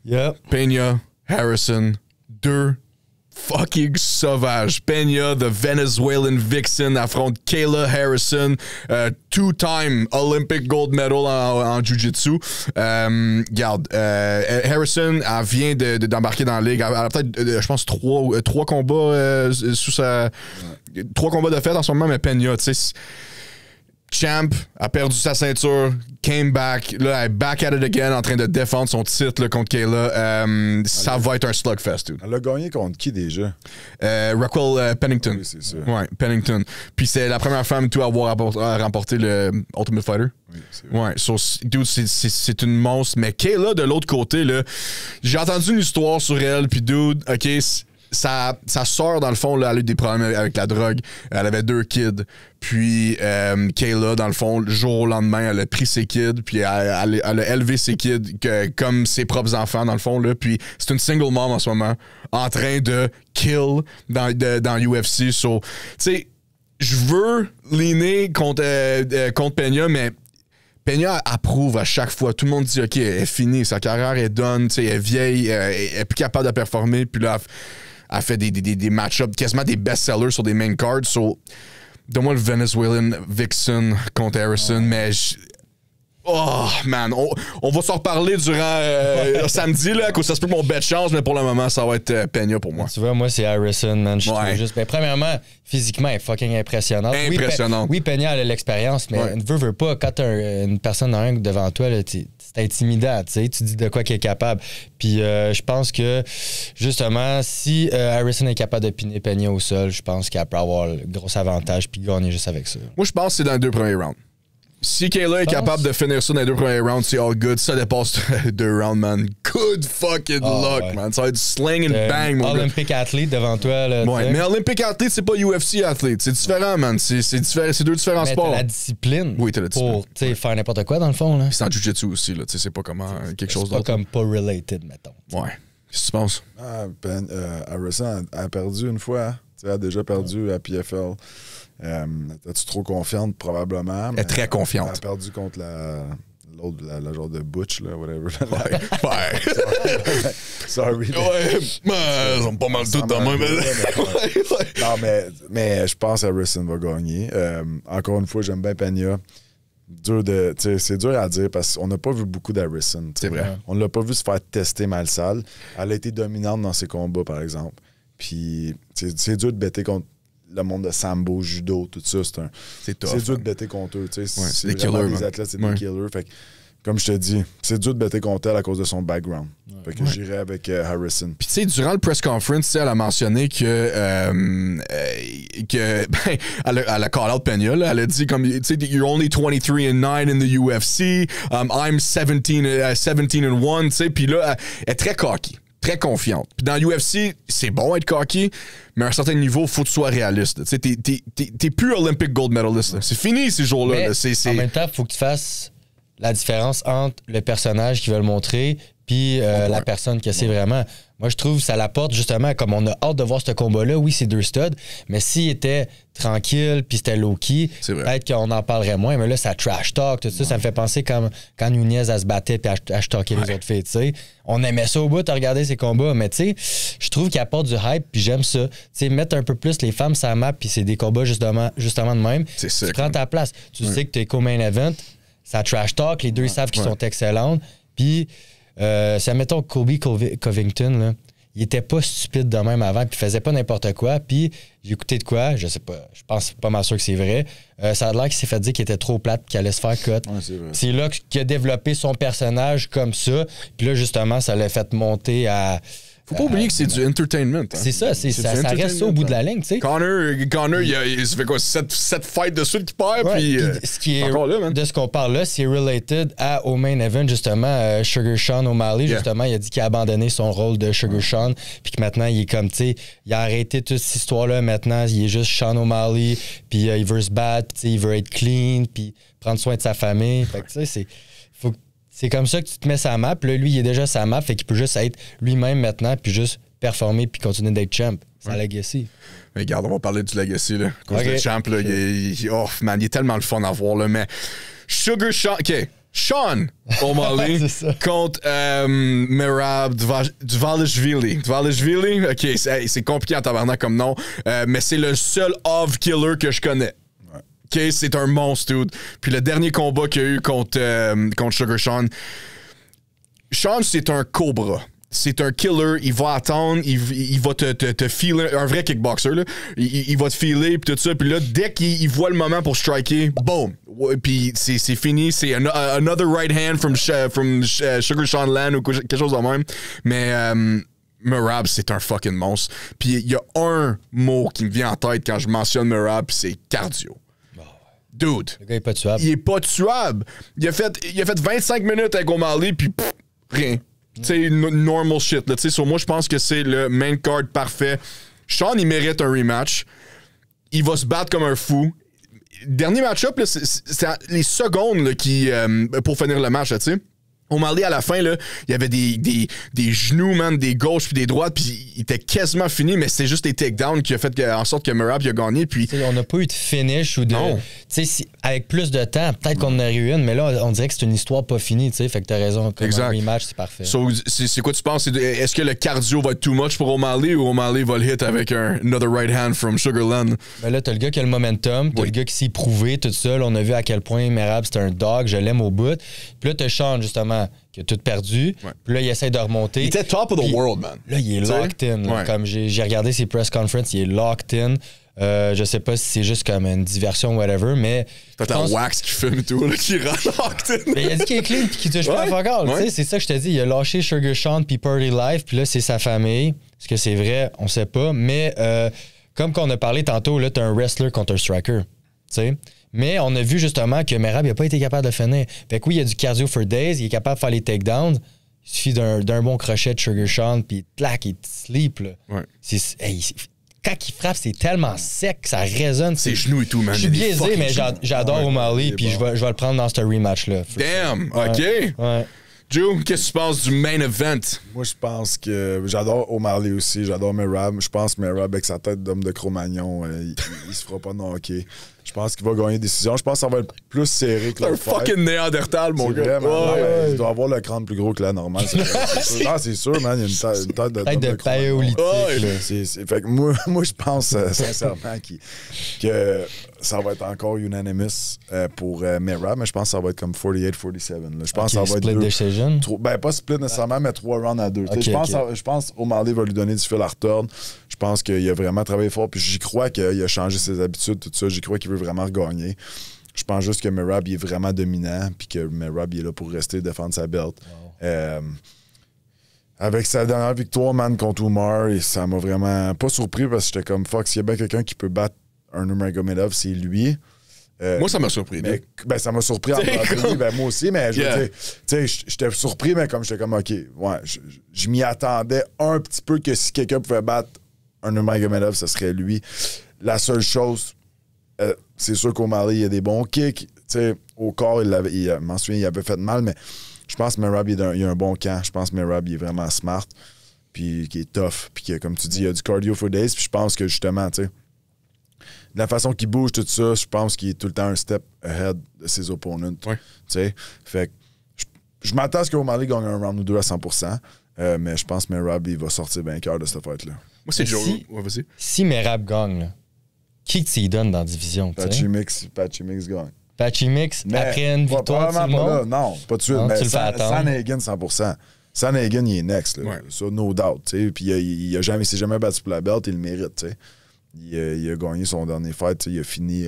Yep. Peña, Harrison, 2 fucking sauvages. Peña, the Venezuelan vixen, affronte Kayla Harrison, 2-time Olympic gold medal en jiu-jitsu. Regarde, Harrison, elle vient d'embarquer dans la ligue. Elle a peut-être, je pense, 3 combats sous sa... 3 combats de fait en ce moment, mais Peña, tu sais... Champ a perdu sa ceinture, came back, là, elle est back at it again en train de défendre son titre là, contre Kayla. Ça va être un slugfest, dude. Elle a gagné contre qui déjà? Raquel Pennington. Oui, c'est ça. Ouais, Pennington. Puis c'est la première femme à avoir remporté le Ultimate Fighter. Oui, c'est vrai. Ouais, so, dude, c'est une monstre. Mais Kayla, de l'autre côté, là, j'ai entendu une histoire sur elle, puis dude, OK, sa sœur, dans le fond, là, elle a eu des problèmes avec la drogue. Elle avait 2 kids. Puis Kayla, dans le fond, le jour au lendemain, elle a pris ses kids, puis elle a élevé ses kids comme ses propres enfants, dans le fond. Là. Puis c'est une single mom en ce moment, en train de kill dans UFC. So, tu sais, je veux leaner contre Peña, mais Peña approuve à chaque fois. Tout le monde dit, OK, elle est finie, sa carrière est done, elle est vieille, elle est plus capable de performer. Puis là, elle fait des match-ups, quasiment des best-sellers sur des main cards. So, donne-moi le Venezuelan Vixen contre Harrison, mais... Oh, man, on va s'en reparler durant samedi, là, que ça se peut que mon bet change, mais pour le moment, ça va être Peña pour moi. Tu vois, moi, c'est Harrison, man. Je trouve juste... Ben, premièrement, physiquement, elle est fucking impressionnante. Oui, Peña, elle a l'expérience, mais ne veut pas, quand t'as une personne devant toi, là, c'est intimidant, tu sais, tu dis de quoi qu'elle est capable. Puis je pense que, justement, si Harrison est capable de piner Peña au sol, je pense qu'elle peut avoir le gros avantage puis gagner juste avec ça. Moi, je pense que c'est dans les 2 premiers rounds. Si Kayla est capable de finir ça dans les 2 premiers rounds, c'est all good. Ça dépasse 2 rounds, man. Good fucking luck, man. Ça va être sling and bang, mon gars. Olympic athlete devant toi, là. Ouais, mais Olympic athlete, c'est pas UFC athlete. C'est différent, man. C'est 2 différents sports. T'as la discipline. Oui, t'as la discipline. Pour faire n'importe quoi, dans le fond, là. C'est en jiu-jitsu aussi, là. C'est pas comment quelque chose d'autre. C'est pas comme pas related, mettons. Ouais. Qu'est-ce que tu penses? Harrison a perdu une fois. Elle a déjà perdu à PFL. Es-tu trop confiante? Probablement. Elle est très confiante. Elle a perdu contre l'autre, la genre de Butch, là, whatever. Ouais. Sorry. Ouais, ils ont pas mal tout dans moi. Non, mais je pense que Harrison va gagner. Encore une fois, j'aime bien Peña. C'est dur à dire parce qu'on n'a pas vu beaucoup d'Harrison. C'est vrai. On ne l'a pas vu se faire tester mal sale. Elle a été dominante dans ses combats, par exemple. Puis c'est dur de bêter contre le monde de sambo, judo, tout ça. C'est dur de bêter contre eux. C'est des killers. Les athlètes, c'est des killers. Fait que, comme je te dis, c'est dur de bêter contre elle à cause de son background. Fait que j'irai avec Harrison. Puis tu sais, durant le press conference, elle a mentionné que elle a call out Peña, là. Elle a dit comme, tu sais, you're only 23-9 in the UFC. I'm 17-1, tu sais. Puis là, elle est très cocky. Très confiante. Puis dans l'UFC, c'est bon être cocky, mais à un certain niveau, il faut que tu sois réaliste. Tu sais, t'es plus Olympic gold medalist. Là. C'est fini ces jours-là. En même temps, il faut que tu fasses la différence entre le personnage qu'ils veulent montrer puis la personne que c'est vraiment. Moi, je trouve que ça l'apporte justement, comme on a hâte de voir ce combat-là. Oui, c'est 2 studs, mais s'il était tranquille puis c'était low-key, peut-être qu'on en parlerait moins. Mais là, ça trash talk, tout ça. Ça me fait penser quand Nunez, elle se battait puis elle talkait les autres filles, tu sais. On aimait ça au bout, t'as regardé ces combats, mais tu sais, je trouve qu'il apporte du hype puis j'aime ça. Tu sais, mettre un peu plus les femmes sur la map puis c'est des combats justement de même. C'est ça. Tu prends ta place. Tu sais que t'es co-main event, ça trash talk, les deux savent qu'ils sont excellentes. Puis... si admettons Colby Covington, là, il était pas stupide de même avant, puis il faisait pas n'importe quoi. Puis j'ai écouté de quoi, je sais pas, je pense pas mal sûr que c'est vrai. Ça a l'air qu'il s'est fait dire qu'il était trop plate, qu'il allait se faire cut. Ouais, c'est vrai. C'est là qu'il a développé son personnage comme ça. Puis là, justement, ça l'a fait monter à... Faut pas oublier que c'est du entertainment. Hein. C'est ça, ça du reste ça au bout de la ligne, tu sais. Connor, il se fait quoi, 7 fights de suite qui perd, Ouais, puis ce qui est, encore là, man. de ce qu'on parle là, c'est related au main event, justement, Sugar Sean O'Malley, justement, il a dit qu'il a abandonné son rôle de Sugar Sean, puis que maintenant, il est comme, tu sais, il a arrêté toute cette histoire-là, maintenant, il est juste Sean O'Malley, puis il veut se battre, puis il veut être clean, puis prendre soin de sa famille. Fait que, tu sais, c'est comme ça que tu te mets sa map. Là, lui, il est déjà sa map, fait qu'il peut juste être lui-même maintenant, puis juste performer, puis continuer d'être champ. C'est un legacy. Mais regarde, on va parler du legacy, là. Cause Okay. le champ, là, man, il est tellement le fun à voir, là. Mais Sugar Sean, OK. Sean O'Malley C'est ça. contre Merab Dvalishvili. Dvalishvili, OK, c'est compliqué en tabarnak comme nom, mais c'est le seul off killer que je connais. OK, c'est un monstre, dude. Puis le dernier combat qu'il y a eu contre Sugar Sean, Sean, c'est un cobra. C'est un killer, il va attendre, il va te filer, un vrai kickboxer, là. Il va te filer, puis tout ça. Puis là, dès qu'il voit le moment pour striker, boom! Puis c'est fini, c'est another right hand from Sugar Sean Land ou quelque chose de même. Mais Merab, c'est un fucking monstre. Puis il y a un mot qui me vient en tête quand je mentionne Merab, puis c'est cardio. Dude, Le gars est pas tuable. il est pas tuable. Il a fait 25 minutes avec O'Malley, puis rien. Tu sais, normal shit. Tu sais, sur moi, je pense que c'est le main card parfait. Sean, il mérite un rematch. Il va se battre comme un fou. Dernier match-up, là, c'est les secondes là, pour finir le match, tu sais. O'Malley, à la fin, là, il y avait des genoux, man, des gauches puis des droites, puis il était quasiment fini, mais c'était juste les takedowns qui a fait en sorte que Merab il a gagné. Puis T'sais, on n'a pas eu de finish ou de. Non. Avec plus de temps, peut-être qu'on en aurait eu une, mais là, on dirait que c'est une histoire pas finie, tu sais. Fait que t'as raison. Comme Exact. un rematch, c'est parfait. So, c'est quoi tu penses? Est-ce que le cardio va être too much pour O'Malley ou O'Malley va le hit avec another right hand from Sugarland? Ben là, t'as le gars qui a le momentum, t'as le gars qui s'est prouvé tout seul. On a vu à quel point Merab, c'était un dog, je l'aime au bout. Puis là, t'as Sean, justement, qui a tout perdu. Ouais. Puis là, il essaie de remonter. Il était top of the Puis world, man. Là, il est T'sais? locked in. Là. Ouais. Comme j'ai regardé ses press conferences, il est locked in. Je sais pas si c'est juste comme une diversion ou whatever, mais. Peut-être un wax qui fume et tout, là, qui rentre locked in. Mais il a dit qu'il est clean et qu'il touche pas à fuck all. Ouais. Tu sais, c'est ça que je te dis. Il a lâché Sugar Sean puis Purdy Life, puis là, c'est sa famille. Est-ce que c'est vrai? On sait pas. Mais comme qu'on a parlé tantôt, là, t'as un wrestler contre un striker. Tu sais? Mais on a vu justement que Merab n'a pas été capable de finir. Fait que oui, il y a du cardio for days, il est capable de faire les takedowns. Il suffit d'un bon crochet de Sugar Sean, puis clac, il sleep. Là. Ouais. Quand il frappe, c'est tellement sec, ça résonne. Ses genoux et tout, man. Je suis Il y a des biaisé, fucking mais genoux. j'adore O'Malley, il est puis bon. je vais le prendre dans ce rematch-là. Damn, OK. Ouais. Joe, qu'est-ce que tu penses du main event? Moi, je pense que j'adore O'Malley aussi, j'adore Merab. Je pense que Merab, avec sa tête d'homme de Cro-Magnon, il se fera pas knocker. Je pense qu'il va gagner une décision. Je pense que ça va être plus serré que C'est un l'autre fight. fucking néandertal, mon C'est gars. vraiment, Ouais. ouais, il doit avoir le crâne plus gros que la normale. C'est sûr. Ah, c'est sûr, man. Il y a une tête de Tête de paléolithique. Ouais. là. Fait que moi, je pense sincèrement que ça va être encore unanimous pour Merab, mais je pense que ça va être comme 48-47. là. Je pense que ça va être split decision. Ben, pas split nécessairement, mais 3 rounds à 2. Ok, Je pense O'Malley va lui donner du fil à retordre. Je pense qu'il a vraiment travaillé fort. Puis j'y crois qu'il a changé ses habitudes, tout ça. J'y crois qu'il veut vraiment regagner. Je pense juste que Merab il est vraiment dominant. Puis que Merab il est là pour rester défendre sa belt. Avec sa dernière victoire, man, contre Umar, et ça m'a vraiment pas surpris parce que j'étais comme fuck, s'il y a bien quelqu'un qui peut battre un Nurmagomedov, c'est lui. Moi, ça m'a surpris. Mais, ben, ça m'a surpris en premier, ben, moi aussi, mais je veux dire, tu sais, j'étais surpris, mais comme j'étais comme, OK, ouais, je m'y attendais un petit peu que si quelqu'un pouvait battre un Nurmagomedov, ce serait lui. La seule chose, c'est sûr qu'O'Malley, il a des bons kicks, tu sais, au corps, il m'en souviens, il avait fait mal, mais je pense que Merab, il a un bon camp. Je pense que Merab, il est vraiment smart, puis qui est tough, puis qui, comme tu dis, il a du cardio for days, puis je pense que justement, tu sais, de la façon qu'il bouge, tout ça, je pense qu'il est tout le temps un step ahead de ses opponents. Ouais. Tu sais, fait que je m'attends à ce qu'O'Malley gagne un round ou deux à 100%, mais je pense que Merab, il va sortir vainqueur de cette fight-là. Moi, c'est Joe. Si- Ouais, vas-y. Si Merab gagne, là, qui que tu y donnes dans la division? tu sais? Patchy Mix gagne. Patchy Mix, Mais après une victoire, tout le probablement pas là. monde? Non, pas tout de suite. Non, mais tu le fais attendre. Sandhagen, 100%. Sandhagen, il est next, là. Ouais. Ça, no doubt, tu sais. Puis il s'est jamais battu pour la belt, il le mérite, tu sais. Il a gagné son dernier fight, il a fini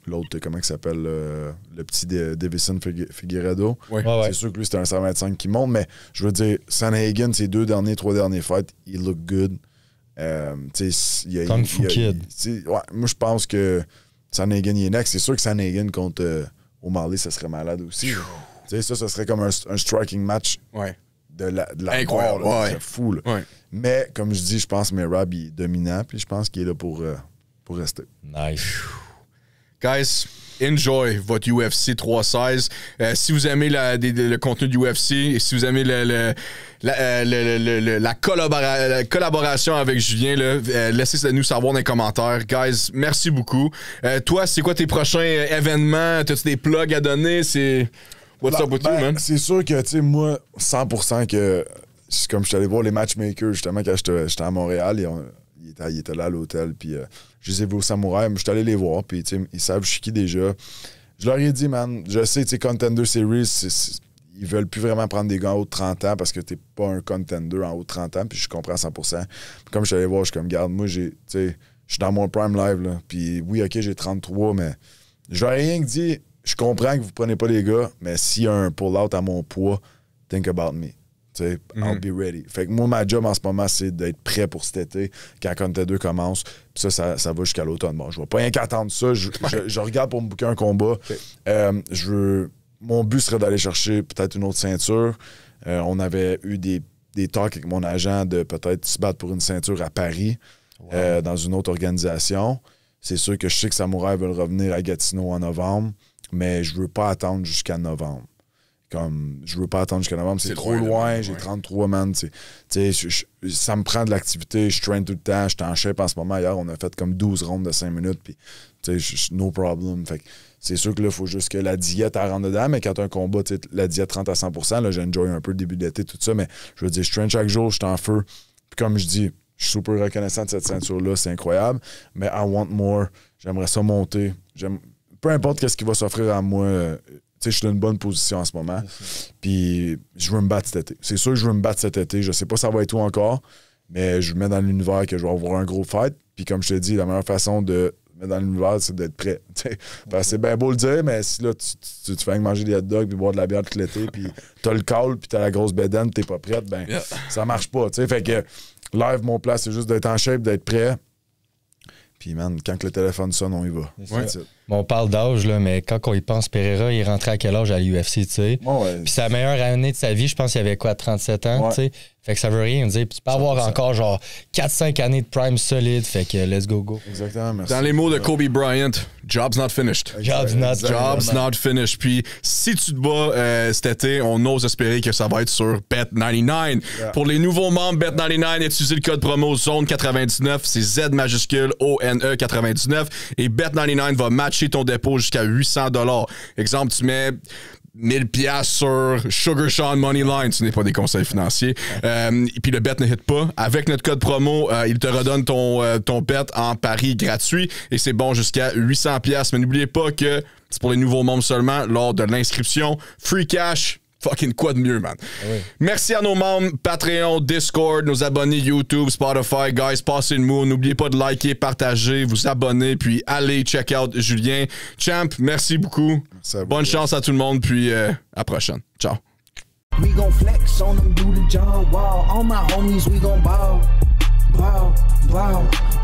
l'autre, comment il s'appelle, le petit Davison Figueiredo. Ouais. C'est sûr que lui, c'était un 125 qui monte, mais je veux dire, Sandhagen, ses 3 derniers fights, il look good. Kung Fu Kid. Ouais, moi, je pense que Sandhagen, il est next. C'est sûr que Sandhagen contre O'Malley, ça serait malade aussi. Ça serait comme un striking match de la incroyable, mort, là, c'est fou. Là. Ouais. Mais, comme je dis, je pense que Merab il est dominant, puis je pense qu'il est là pour rester. Nice. Guys, enjoy votre UFC 316. Si vous aimez le contenu du UFC et si vous aimez la collaboration avec Julien, laissez-nous savoir dans les commentaires. Guys, merci beaucoup. Toi, c'est quoi tes prochains événements? T'as-tu des plugs à donner? What's up with you, man? C'est sûr que, tu sais, moi, 100% que, comme je suis allé voir les matchmakers, justement, quand j'étais à Montréal, il était là à l'hôtel, puis je les ai vus au Samouraï, mais je suis allé les voir, puis ils savent je suis qui déjà. Je leur ai dit, man, je sais, tu sais, Contender Series, ils veulent plus vraiment prendre des gars en haut de 30 ans parce que t'es pas un contender en haut de 30 ans, puis je comprends 100%. Puis comme je suis allé voir, je suis comme, garde, moi, je suis dans mon prime live, là, puis oui, OK, j'ai 33, mais je leur ai rien dit, je comprends que vous prenez pas les gars, mais s'il y a un pull-out à mon poids, think about me. I'll be ready. Fait que moi, ma job en ce moment, c'est d'être prêt pour cet été quand Contender commence. Puis ça va jusqu'à l'automne. Bon, je vais pas rien qu'attendre ça. Je regarde pour me booker un combat. Okay. Mon but serait d'aller chercher peut-être une autre ceinture. On avait eu des talks avec mon agent de peut-être se battre pour une ceinture à Paris, dans une autre organisation. C'est sûr que je sais que Samouraï veulent revenir à Gatineau en novembre, mais je veux pas attendre jusqu'à novembre. Je veux pas attendre jusqu'à novembre, c'est trop loin, j'ai 33, man. Ça me prend de l'activité, je traîne tout le temps, je suis en shape en ce moment. Hier, on a fait comme 12 rondes de 5 minutes, puis no problem. Fait que c'est sûr que là, il faut juste que la diète elle rentre dedans, mais quand tu as un combat, la diète rentre à 100%, là, j'enjoy un peu le début d'été, tout ça, mais je veux dire, je traîne chaque jour, je suis en feu. Puis comme je dis, je suis super reconnaissant de cette ceinture-là, c'est incroyable, mais I want more, j'aimerais ça monter. Peu importe ce qui va s'offrir à moi. Je suis dans une bonne position en ce moment. Puis je veux me battre cet été. C'est sûr que je veux me battre cet été. Je sais pas ça va être où encore, mais je me mets dans l'univers que je vais avoir un gros fight. Puis comme je te dis, la meilleure façon de me mettre dans l'univers, c'est d'être prêt. C'est bien beau le dire, mais si là, tu fais manger des hot dogs puis boire de la bière tout l'été, puis t'as le call, puis t'as la grosse bédaine, t'es pas prête, ça marche pas. Fait que live, mon plan, c'est juste d'être en shape, d'être prêt. Puis, man, quand le téléphone sonne, on y va. Bon, on parle d'âge, là, mais quand on y pense, Pereira, il est rentré à quel âge à l'UFC, tu sais? Puis sa meilleure année de sa vie, je pense qu'il avait quoi, 37 ans, tu sais? Fait que ça veut rien dire. Puis tu peux avoir encore genre 4-5 années de prime solide. Fait que let's go. Exactement, merci. Dans les mots de Kobe Bryant, job's not finished. Job's not finished. Puis si tu te bats cet été, on ose espérer que ça va être sur Bet99. Yeah. Pour les nouveaux membres Bet99, utilisez le code promo ZONE99. C'est Z majuscule ONE 99. Et Bet99 va matcher ton dépôt jusqu'à $800. Exemple, tu mets 1000$ sur Sugar Sean Moneyline. Ce n'est pas des conseils financiers. Puis le bet ne hit pas. Avec notre code promo, il te redonne ton bet en pari gratuit et c'est bon jusqu'à 800$. Mais n'oubliez pas que c'est pour les nouveaux membres seulement lors de l'inscription. Free cash. Fucking quoi de mieux, man. Oui. Merci à nos membres Patreon, Discord, nos abonnés YouTube, Spotify. Guys, passez le mot. N'oubliez pas de liker, partager, vous abonner, puis allez check out Julien. Champ, merci beaucoup. Bonne chance à tout le monde, puis à la prochaine. Ciao. We gon' flex on them, do the John Wall. All my homies, we gon' ball.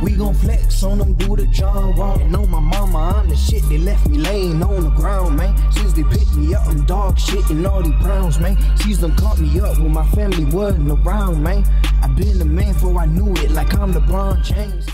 We gon' flex on them, do the John Wall. And on my mama, I'm the shit, they left me laying on the ground, man. Since they picked me up, I'm dog shit and all these Browns, man. She's done caught me up when my family wasn't around, man. I been the man before I knew it, like I'm LeBron James.